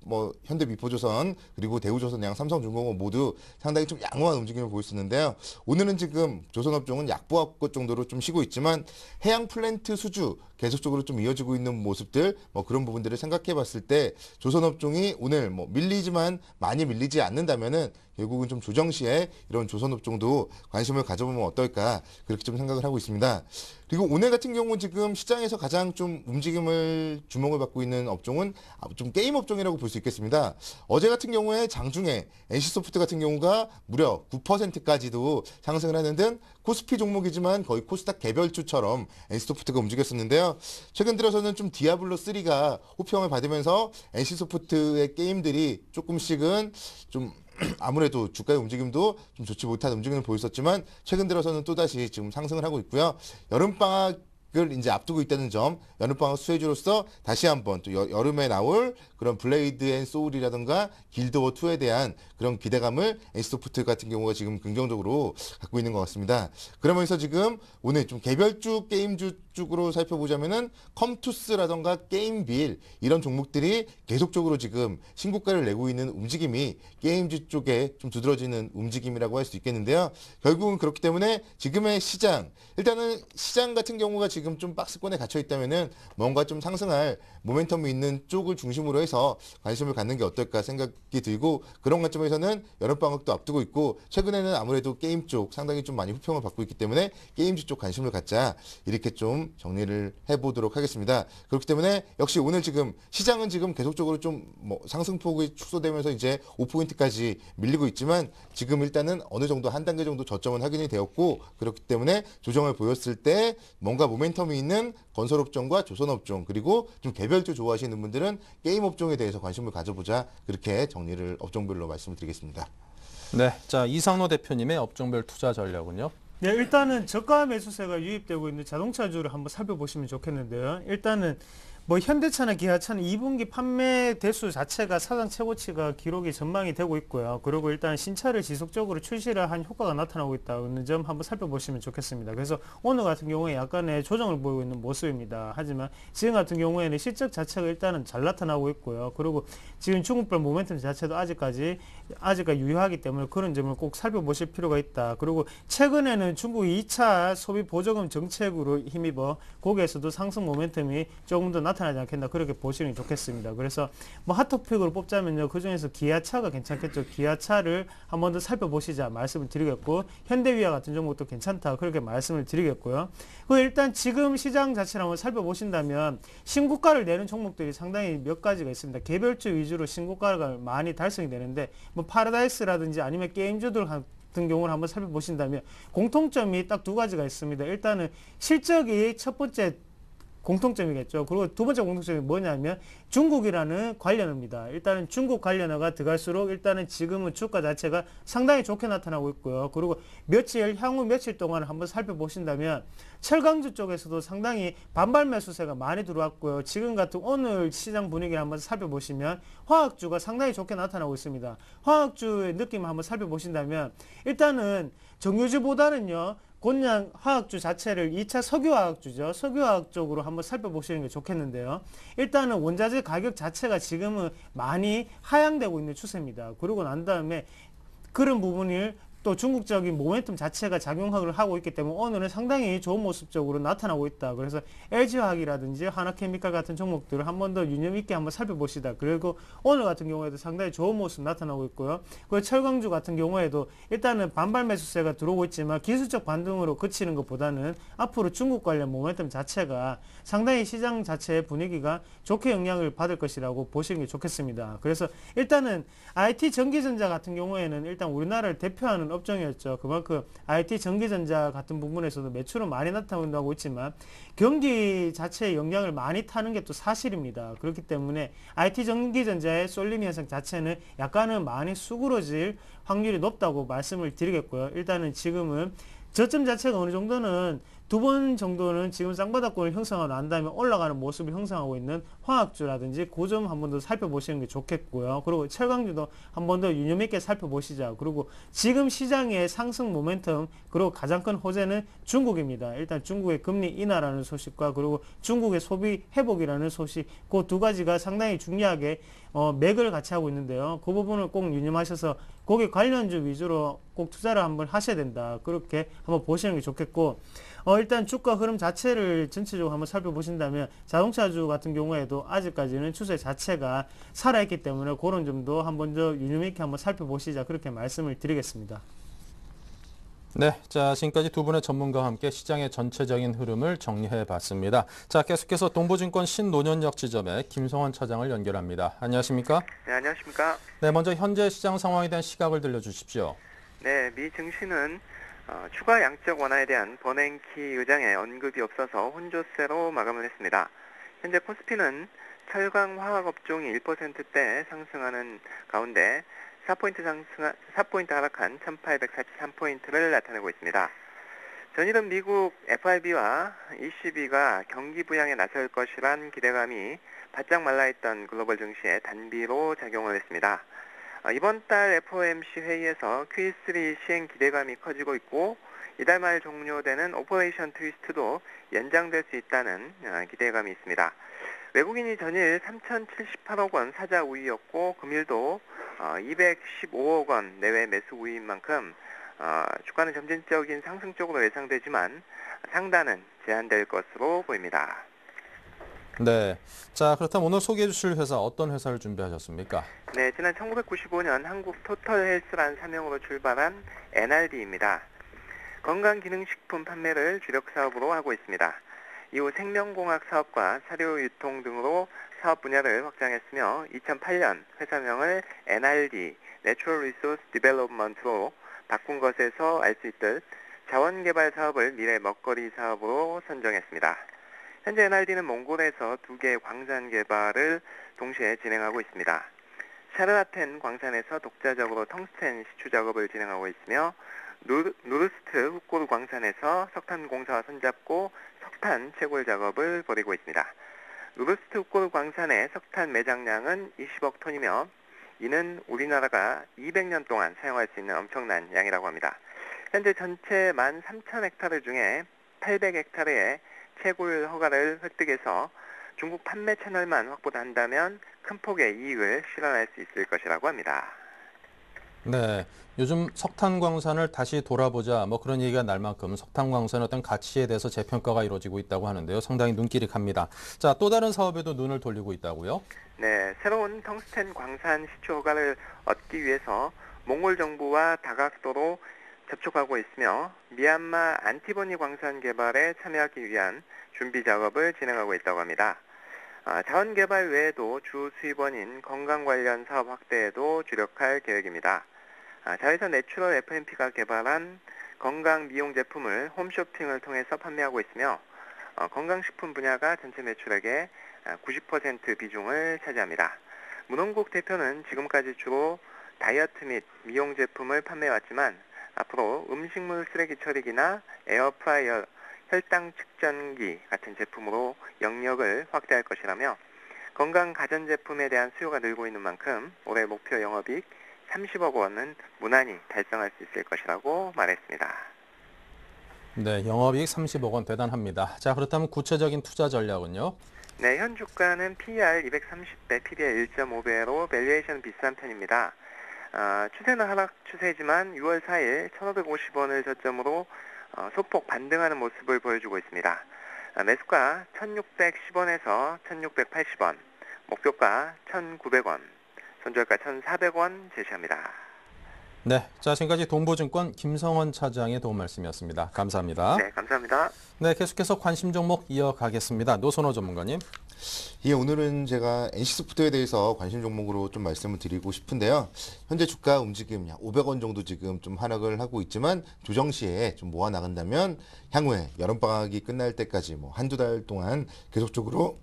현대미포조선 그리고 대우조선양, 삼성중공업 모두 상당히 좀 양호한 움직임을 보였습니다. 데요. 오늘은 지금 조선업종은 약보합권 정도로 좀 쉬고 있지만 해양 플랜트 수주 계속적으로 좀 이어지고 있는 모습들 그런 부분들을 생각해 봤을 때 조선업종이 오늘 밀리지만 많이 밀리지 않는다면은 결국은 좀 조정 시에 이런 조선업종도 관심을 가져보면 어떨까 그렇게 좀 생각을 하고 있습니다. 그리고 오늘 같은 경우 지금 시장에서 가장 좀 움직임을 주목을 받고 있는 업종은 좀 게임 업종이라고 볼 수 있겠습니다. 어제 같은 경우에 장중에 NC소프트 같은 경우가 무려 9%까지도 상승을 하는 등 코스피 종목이지만 거의 코스닥 개별주처럼 NC소프트가 움직였었는데요. 최근 들어서는 좀 디아블로3가 호평을 받으면서 NC소프트의 게임들이 조금씩은 좀 아무래도 주가의 움직임도 좀 좋지 못한 움직임을 보였었지만 최근 들어서는 또다시 지금 상승을 하고 있고요. 여름방학을 이제 앞두고 있다는 점, 여름방학 수혜주로서 다시 한번 또 여름에 나올 그런 블레이드 앤 소울이라든가 길드워 2에 대한 그런 기대감을 NC소프트 같은 경우가 지금 긍정적으로 갖고 있는 것 같습니다. 그러면서 지금 오늘 좀 개별주 게임주 쪽으로 살펴보자면은 컴투스라던가 게임빌 이런 종목들이 계속적으로 지금 신고가를 내고 있는 움직임이 게임주 쪽에 좀 두드러지는 움직임이라고 할 수 있겠는데요. 결국은 그렇기 때문에 지금의 시장, 일단은 시장 같은 경우가 지금 좀 박스권에 갇혀 있다면은 뭔가 좀 상승할 모멘텀이 있는 쪽을 중심으로 해서 관심을 갖는 게 어떨까 생각이 들고, 그런 관점에서는 여름방학도 앞두고 있고 최근에는 아무래도 게임 쪽 상당히 좀 많이 호평을 받고 있기 때문에 게임주 쪽 관심을 갖자 이렇게 좀 정리를 해보도록 하겠습니다. 그렇기 때문에 역시 오늘 지금 시장은 지금 계속적으로 좀 상승폭이 축소되면서 이제 5포인트까지 밀리고 있지만 지금 일단은 어느 정도 한 단계 정도 저점은 확인이 되었고, 그렇기 때문에 조정을 보였을 때 뭔가 모멘텀이 있는 건설업종과 조선업종 그리고 좀 개별주 좋아하시는 분들은 게임업종에 대해서 관심을 가져보자, 그렇게 정리를 업종별로 말씀을 드리겠습니다. 네, 자 이상로 대표님의 업종별 투자 전략은요? 네, 일단은 저가 매수세가 유입되고 있는 자동차주를 한번 살펴보시면 좋겠는데요. 일단은 현대차나 기아차는 2분기 판매 대수 자체가 사상 최고치가 기록이 전망이 되고 있고요. 그리고 일단 신차를 지속적으로 출시를 한 효과가 나타나고 있다는 점 한번 살펴보시면 좋겠습니다. 그래서 오늘 같은 경우에 약간의 조정을 보이고 있는 모습입니다. 하지만 지금 같은 경우에는 실적 자체가 일단은 잘 나타나고 있고요. 그리고 지금 중국발 모멘텀 자체도 아직까지 유효하기 때문에 그런 점을 꼭 살펴보실 필요가 있다. 그리고 최근에는 중국 2차 소비 보조금 정책으로 힘입어 거기에서도 상승 모멘텀이 조금 더 나타나지 않겠나, 그렇게 보시는 게 좋겠습니다. 그래서 핫토픽으로 뽑자면요, 그 중에서 기아차가 괜찮겠죠. 기아차를 한 번 더 살펴보시자 말씀을 드리겠고, 현대위아 같은 종목도 괜찮다, 그렇게 말씀을 드리겠고요. 일단 지금 시장 자체를 한번 살펴보신다면 신고가를 내는 종목들이 상당히 몇 가지가 있습니다. 개별주 위주로 신고가가 많이 달성이 되는데 파라다이스라든지 아니면 게임주들 같은 경우를 한번 살펴보신다면 공통점이 딱 두 가지가 있습니다. 일단은 실적이 첫 번째 공통점이겠죠. 그리고 두 번째 공통점이 뭐냐면 중국이라는 관련어입니다. 일단은 중국 관련어가 들어갈수록 일단은 지금은 주가 자체가 상당히 좋게 나타나고 있고요. 그리고 향후 며칠 동안 한번 살펴보신다면 철강주 쪽에서도 상당히 반발 매수세가 많이 들어왔고요. 지금 같은 오늘 시장 분위기를 한번 살펴보시면 화학주가 상당히 좋게 나타나고 있습니다. 화학주의 느낌을 한번 살펴보신다면 일단은 정유주보다는요. 곤양 화학주 자체를 2차 석유화학주죠. 석유화학 쪽으로 한번 살펴보시는 게 좋겠는데요. 일단은 원자재 가격 자체가 지금은 많이 하향되고 있는 추세입니다. 그러고 난 다음에 그런 부분을 또 중국적인 모멘텀 자체가 작용을 하고 있기 때문에 오늘은 상당히 좋은 모습적으로 나타나고 있다. 그래서 LG화학이라든지 하나케미칼 같은 종목들을 한 번 더 유념 있게 한번 살펴보시다. 그리고 오늘 같은 경우에도 상당히 좋은 모습 나타나고 있고요. 그리고 철강주 같은 경우에도 일단은 반발 매수세가 들어오고 있지만 기술적 반등으로 그치는 것보다는 앞으로 중국 관련 모멘텀 자체가 상당히 시장 자체의 분위기가 좋게 영향을 받을 것이라고 보시는 게 좋겠습니다. 그래서 일단은 IT 전기전자 같은 경우에는 일단 우리나라를 대표하는 업종이었죠. 그만큼 IT 전기전자 같은 부분에서도 매출은 많이 나타나고 있지만 경기 자체의 영향을 많이 타는 게 또 사실입니다. 그렇기 때문에 IT 전기전자의 쏠림 현상 자체는 약간은 많이 수그러질 확률이 높다고 말씀을 드리겠고요. 일단은 지금은 저점 자체가 어느 정도는 두 번 정도는 지금 쌍바닥권을 형성하고 난 다음에 올라가는 모습을 형성하고 있는 화학주라든지 그 점 한 번 더 살펴보시는 게 좋겠고요. 그리고 철강주도 한 번 더 유념 있게 살펴보시자. 그리고 지금 시장의 상승 모멘텀 그리고 가장 큰 호재는 중국입니다. 일단 중국의 금리 인하라는 소식과 그리고 중국의 소비 회복이라는 소식 그 두 가지가 상당히 중요하게 맥을 같이 하고 있는데요. 그 부분을 꼭 유념하셔서 거기 관련주 위주로 꼭 투자를 한번 하셔야 된다. 그렇게 한번 보시는 게 좋겠고 일단 주가 흐름 자체를 전체적으로 한번 살펴보신다면 자동차주 같은 경우에도 아직까지는 추세 자체가 살아있기 때문에 그런 점도 한번 더 유념 있게 한번 살펴보시자 그렇게 말씀을 드리겠습니다. 네, 자 지금까지 두 분의 전문가와 함께 시장의 전체적인 흐름을 정리해 봤습니다. 자 계속해서 동부증권 신논현역 지점의 김성환 차장을 연결합니다. 안녕하십니까? 네, 안녕하십니까? 네, 먼저 현재 시장 상황에 대한 시각을 들려주십시오. 네, 미 증시는 추가 양적 완화에 대한 버냉키 의장의 언급이 없어서 혼조세로 마감을 했습니다. 현재 코스피는 철강 화학 업종이 1%대 상승하는 가운데 4포인트 하락한 1843포인트를 나타내고 있습니다. 전일은 미국 FRB와 ECB가 경기 부양에 나설 것이란 기대감이 바짝 말라있던 글로벌 증시에 단비로 작용을 했습니다. 이번 달 FOMC 회의에서 Q3 시행 기대감이 커지고 있고 이달 말 종료되는 오퍼레이션 트위스트도 연장될 수 있다는 기대감이 있습니다. 외국인이 전일 3,078억 원 사자 우위였고 금일도 215억 원 내외 매수 우위인 만큼 주가는 점진적인 상승 쪽으로 예상되지만 상단은 제한될 것으로 보입니다. 네, 자 그렇다면 오늘 소개해 주실 회사 어떤 회사를 준비하셨습니까? 네, 지난 1995년 한국 토털헬스라는 사명으로 출발한 NRD입니다. 건강기능식품 판매를 주력 사업으로 하고 있습니다. 이후 생명공학 사업과 사료 유통 등으로 사업 분야를 확장했으며 2008년 회사명을 NRD, Natural Resource Development로 바꾼 것에서 알 수 있듯 자원개발 사업을 미래 먹거리 사업으로 선정했습니다. 현재 NRD는 몽골에서 2개의 광산 개발을 동시에 진행하고 있습니다. 샤르라텐 광산에서 독자적으로 텅스텐 시추 작업을 진행하고 있으며 누르스트 훅고르 광산에서 석탄 공사와 손잡고 석탄 채굴 작업을 벌이고 있습니다. 누르스트 훅고르 광산의 석탄 매장량은 20억 톤이며 이는 우리나라가 200년 동안 사용할 수 있는 엄청난 양이라고 합니다. 현재 전체 13,000헥타르 중에 800헥타르의 채굴 허가를 획득해서 중국 판매 채널만 확보한다면 큰 폭의 이익을 실현할 수 있을 것이라고 합니다. 네, 요즘 석탄 광산을 다시 돌아보자 뭐 그런 얘기가 날 만큼 석탄 광산의 어떤 가치에 대해서 재평가가 이루어지고 있다고 하는데요. 상당히 눈길이 갑니다. 자, 또 다른 사업에도 눈을 돌리고 있다고요? 네, 새로운 텅스텐 광산 시추 허가를 얻기 위해서 몽골 정부와 다각도로 접촉하고 있으며 미얀마 안티보니 광산 개발에 참여하기 위한 준비 작업을 진행하고 있다고 합니다. 자원 개발 외에도 주 수입원인 건강 관련 사업 확대에도 주력할 계획입니다. 자외선 내추럴 F&P가 개발한 건강 미용 제품을 홈쇼핑을 통해서 판매하고 있으며 건강식품 분야가 전체 매출액의 90% 비중을 차지합니다. 문홍국 대표는 지금까지 주로 다이어트 및 미용 제품을 판매해왔지만 앞으로 음식물 쓰레기 처리기나 에어프라이어, 혈당 측정기 같은 제품으로 영역을 확대할 것이라며 건강 가전제품에 대한 수요가 늘고 있는 만큼 올해 목표 영업이익 30억 원은 무난히 달성할 수 있을 것이라고 말했습니다. 네, 영업이익 30억 원 대단합니다. 자, 그렇다면 구체적인 투자 전략은요? 네, 현 주가는 PER 230배, PBR 1.5배로 밸류에이션 비싼 편입니다. 추세는 하락 추세지만 6월 4일 1,550원을 저점으로 소폭 반등하는 모습을 보여주고 있습니다. 매수가 1,610원에서 1,680원, 목표가 1,900원, 손절가 1,400원 제시합니다. 네, 자, 지금까지 동부증권 김성원 차장의 도움 말씀이었습니다. 감사합니다. 네, 감사합니다. 네, 계속해서 관심 종목 이어가겠습니다. 노선호 전문가님. 예, 오늘은 제가 NC소프트에 대해서 관심 종목으로 좀 말씀을 드리고 싶은데요. 현재 주가 움직임 약 500원 정도 지금 좀 하락을 하고 있지만 조정 시에 좀 모아 나간다면 향후에 여름방학이 끝날 때까지 뭐 한두 달 동안 계속적으로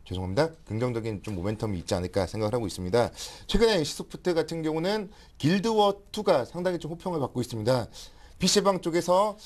죄송합니다. 긍정적인 좀 모멘텀이 있지 않을까 생각을 하고 있습니다. 최근에 NC소프트 같은 경우는 길드워2가 상당히 좀 호평을 받고 있습니다. PC방 쪽에서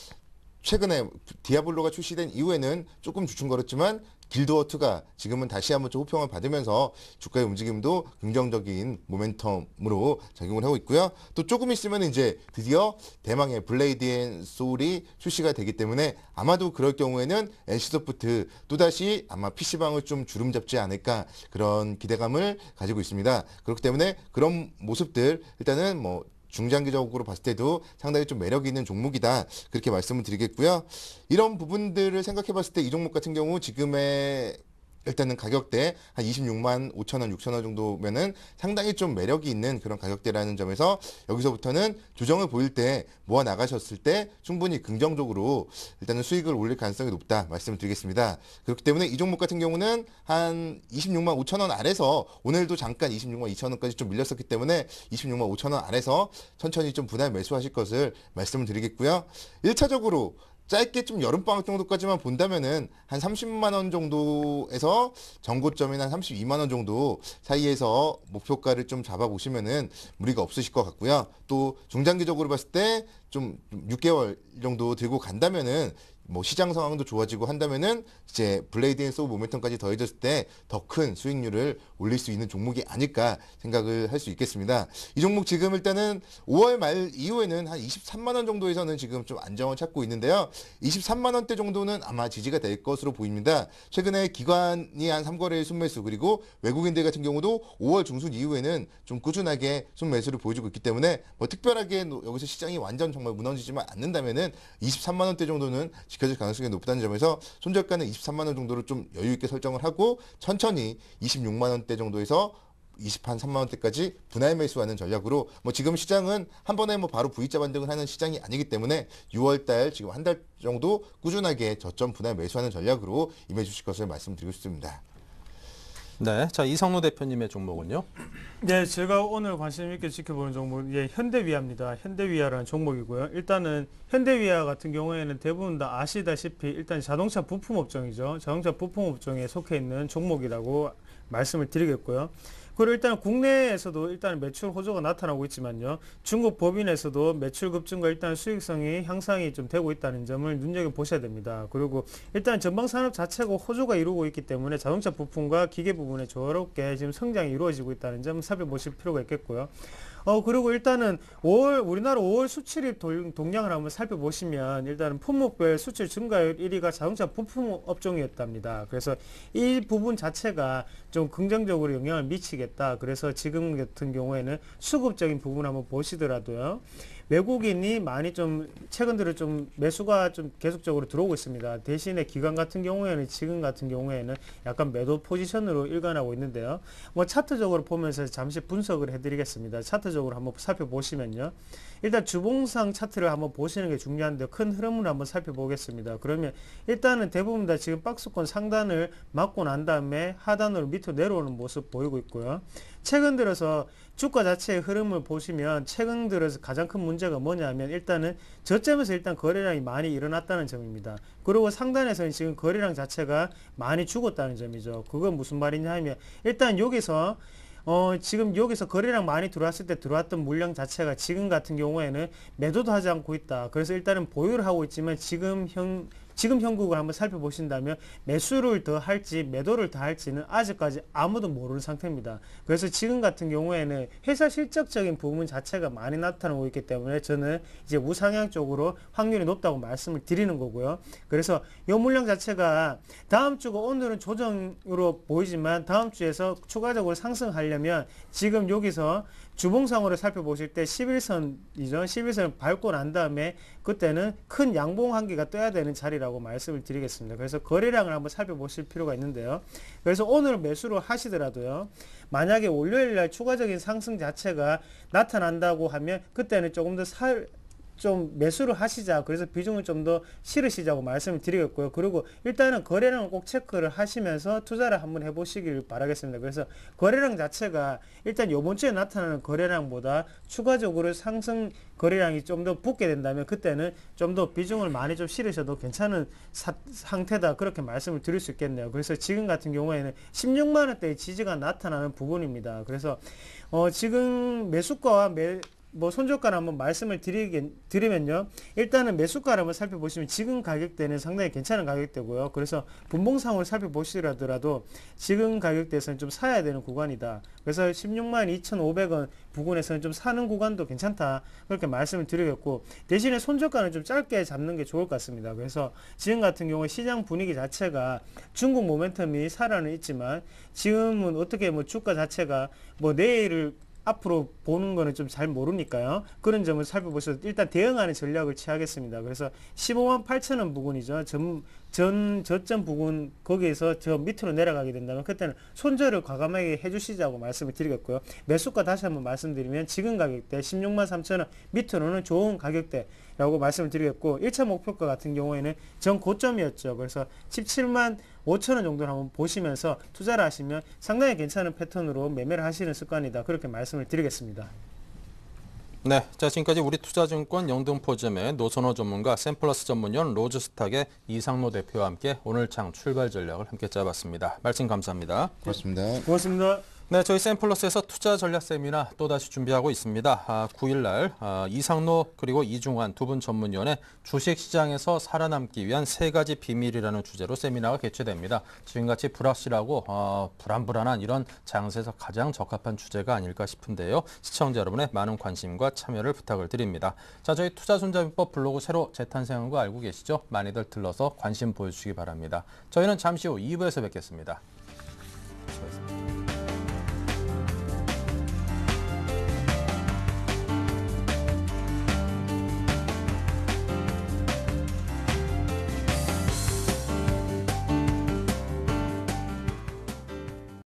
최근에 디아블로가 출시된 이후에는 조금 주춤거렸지만 길드워2가 지금은 다시 한번 좀 호평을 받으면서 주가의 움직임도 긍정적인 모멘텀으로 작용을 하고 있고요. 또 조금 있으면 이제 드디어 대망의 블레이드 앤 소울이 출시가 되기 때문에 아마도 그럴 경우에는 NC소프트 또다시 아마 PC방을 좀 주름 잡지 않을까 그런 기대감을 가지고 있습니다. 그렇기 때문에 그런 모습들 일단은 뭐 중장기적으로 봤을 때도 상당히 좀 매력이 있는 종목이다. 그렇게 말씀을 드리겠고요. 이런 부분들을 생각해 봤을 때 이 종목 같은 경우 지금의 일단은 가격대 한 26만 5천 원, 6천 원 정도면은 상당히 좀 매력이 있는 그런 가격대라는 점에서 여기서부터는 조정을 보일 때 모아 나가셨을 때 충분히 긍정적으로 일단은 수익을 올릴 가능성이 높다 말씀을 드리겠습니다. 그렇기 때문에 이 종목 같은 경우는 한 26만 5천 원 아래서 오늘도 잠깐 26만 2천 원까지 좀 밀렸었기 때문에 26만 5천 원 아래서 천천히 좀 분할 매수하실 것을 말씀을 드리겠고요. 1차적으로 짧게 좀 여름방학 정도까지만 본다면은 한 30만 원 정도에서 전고점이나 32만 원 정도 사이에서 목표가를 좀 잡아보시면은 무리가 없으실 것 같고요. 또 중장기적으로 봤을 때 좀 6개월 정도 들고 간다면은 뭐 시장 상황도 좋아지고 한다면은 이제 블레이드 앤 소울 모멘텀까지 더해졌을 때 더 큰 수익률을 올릴 수 있는 종목이 아닐까 생각을 할 수 있겠습니다. 이 종목 지금 일단은 5월 말 이후에는 한 23만 원 정도에서는 지금 좀 안정을 찾고 있는데요. 23만 원대 정도는 아마 지지가 될 것으로 보입니다. 최근에 기관이 한 3거래일 순매수 그리고 외국인들 같은 경우도 5월 중순 이후에는 좀 꾸준하게 순매수를 보여주고 있기 때문에 뭐 특별하게 여기서 시장이 완전 정말 무너지지만 않는다면은 23만 원대 정도는 지켜질 가능성이 높다는 점에서 손절가는 23만 원 정도로 좀 여유 있게 설정을 하고 천천히 26만 원대 정도에서 23만 원대까지 분할 매수하는 전략으로 뭐 지금 시장은 한 번에 뭐 바로 V자 반등을 하는 시장이 아니기 때문에 6월 달 지금 한 달 정도 꾸준하게 저점 분할 매수하는 전략으로 임해 주실 것을 말씀드리고 싶습니다. 네, 자, 이성로 대표님의 종목은요? 네, 제가 오늘 관심 있게 지켜보는 종목은 현대위아입니다. 현대위아라는 종목이고요. 일단은 현대위아 같은 경우에는 대부분 다 아시다시피 일단 자동차 부품 업종이죠. 자동차 부품 업종에 속해 있는 종목이라고 말씀을 드리겠고요. 그리고 일단 국내에서도 일단 매출 호조가 나타나고 있지만요. 중국 법인에서도 매출 급증과 일단 수익성이 향상이 좀 되고 있다는 점을 눈여겨보셔야 됩니다. 그리고 일단 전방산업 자체가 호조가 이루고 있기 때문에 자동차 부품과 기계 부분에 조화롭게 지금 성장이 이루어지고 있다는 점 살펴보실 필요가 있겠고요. 그리고 일단은 우리나라 5월 수출입 동향을 한번 살펴보시면 일단은 품목별 수출 증가율 1위가 자동차 부품 업종이었답니다. 그래서 이 부분 자체가 좀 긍정적으로 영향을 미치겠다. 그래서 지금 같은 경우에는 수급적인 부분 한번 보시더라도요. 외국인이 많이 좀 최근 들어 좀 매수가 좀 계속적으로 들어오고 있습니다. 대신에 기관 같은 경우에는 지금 같은 경우에는 약간 매도 포지션으로 일관하고 있는데요. 뭐 차트적으로 보면서 잠시 분석을 해드리겠습니다. 차트적으로 한번 살펴보시면요. 일단 주봉상 차트를 한번 보시는 게 중요한데 큰 흐름을 한번 살펴보겠습니다. 그러면 일단은 대부분 다 지금 박스권 상단을 맞고 난 다음에 하단으로 밑으로 내려오는 모습 보이고 있고요. 최근 들어서 주가 자체의 흐름을 보시면 최근 들어서 가장 큰 문제가 뭐냐면 일단은 저점에서 일단 거래량이 많이 일어났다는 점입니다. 그리고 상단에서는 지금 거래량 자체가 많이 죽었다는 점이죠. 그건 무슨 말이냐 하면 일단 여기서 지금 여기서 거래량 많이 들어왔을 때 들어왔던 물량 자체가 지금 같은 경우에는 매도도 하지 않고 있다. 그래서 일단은 보유를 하고 있지만 지금 형국을 한번 살펴보신다면 매수를 더 할지 매도를 더 할지는 아직까지 아무도 모르는 상태입니다. 그래서 지금 같은 경우에는 회사 실적적인 부분 자체가 많이 나타나고 있기 때문에 저는 이제 우상향 쪽으로 확률이 높다고 말씀을 드리는 거고요. 그래서 이 물량 자체가 다음 주가 오늘은 조정으로 보이지만 다음 주에서 추가적으로 상승하려면 지금 여기서 주봉상으로 살펴보실 때 11선이죠. 11선을 밟고 난 다음에 그때는 큰 양봉 한계가 떠야 되는 자리라고 말씀을 드리겠습니다. 그래서 거래량을 한번 살펴보실 필요가 있는데요. 그래서 오늘 매수를 하시더라도요. 만약에 월요일날 추가적인 상승 자체가 나타난다고 하면 그때는 조금 더 좀 매수를 하시자. 그래서 비중을 좀 더 실으시자고 말씀을 드리겠고요. 그리고 일단은 거래량을 꼭 체크를 하시면서 투자를 한번 해보시길 바라겠습니다. 그래서 거래량 자체가 일단 이번 주에 나타나는 거래량보다 추가적으로 상승 거래량이 좀 더 붙게 된다면 그때는 좀 더 비중을 많이 좀 실으셔도 괜찮은 상태다. 그렇게 말씀을 드릴 수 있겠네요. 그래서 지금 같은 경우에는 16만 원대의 지지가 나타나는 부분입니다. 그래서 지금 매수가와 손절가를 한번 말씀을 드리면요. 일단은 매수가를 한번 살펴보시면 지금 가격대는 상당히 괜찮은 가격대고요. 그래서 분봉상으로 살펴보시더라도 지금 가격대에서는 좀 사야 되는 구간이다. 그래서 16만 2,500원 부근에서는 좀 사는 구간도 괜찮다. 그렇게 말씀을 드리겠고 대신에 손절가는 좀 짧게 잡는 게 좋을 것 같습니다. 그래서 지금 같은 경우에 시장 분위기 자체가 중국 모멘텀이 살아는 있지만 지금은 어떻게 주가 자체가 내일을 앞으로 보는 거는 좀 잘 모르니까요. 그런 점을 살펴보셔서 일단 대응하는 전략을 취하겠습니다. 그래서 15만 8천 원 부근이죠. 저점 부근 거기에서 저 밑으로 내려가게 된다면 그때는 손절을 과감하게 해주시자고 말씀을 드리겠고요. 매수가 다시 한번 말씀드리면 지금 가격대 16만 3천 원 밑으로는 좋은 가격대라고 말씀을 드리겠고 1차 목표가 같은 경우에는 전 고점이었죠. 그래서 17만 5천 원 정도를 한번 보시면서 투자를 하시면 상당히 괜찮은 패턴으로 매매를 하시는 습관이다. 그렇게 말씀을 드리겠습니다. 네, 자 지금까지 우리투자증권 영등포점의 노선호 전문가 샘플러스 전문위원 로즈스탁의 이상로 대표와 함께 오늘장 출발 전략을 함께 짜봤습니다. 말씀 감사합니다. 고맙습니다. 고맙습니다. 네, 저희 샘플러스에서 투자 전략 세미나 또다시 준비하고 있습니다. 9일날 이상로 그리고 이중환 두 분 전문위원의 주식시장에서 살아남기 위한 3가지 비밀이라는 주제로 세미나가 개최됩니다. 지금같이 불확실하고 불안불안한 이런 장세에서 가장 적합한 주제가 아닐까 싶은데요. 시청자 여러분의 많은 관심과 참여를 부탁을 드립니다. 자, 저희 투자손잡이법 블로그 새로 재탄생한 거 알고 계시죠? 많이들 들러서 관심 보여주시기 바랍니다. 저희는 잠시 후 2부에서 뵙겠습니다. 수고하셨습니다.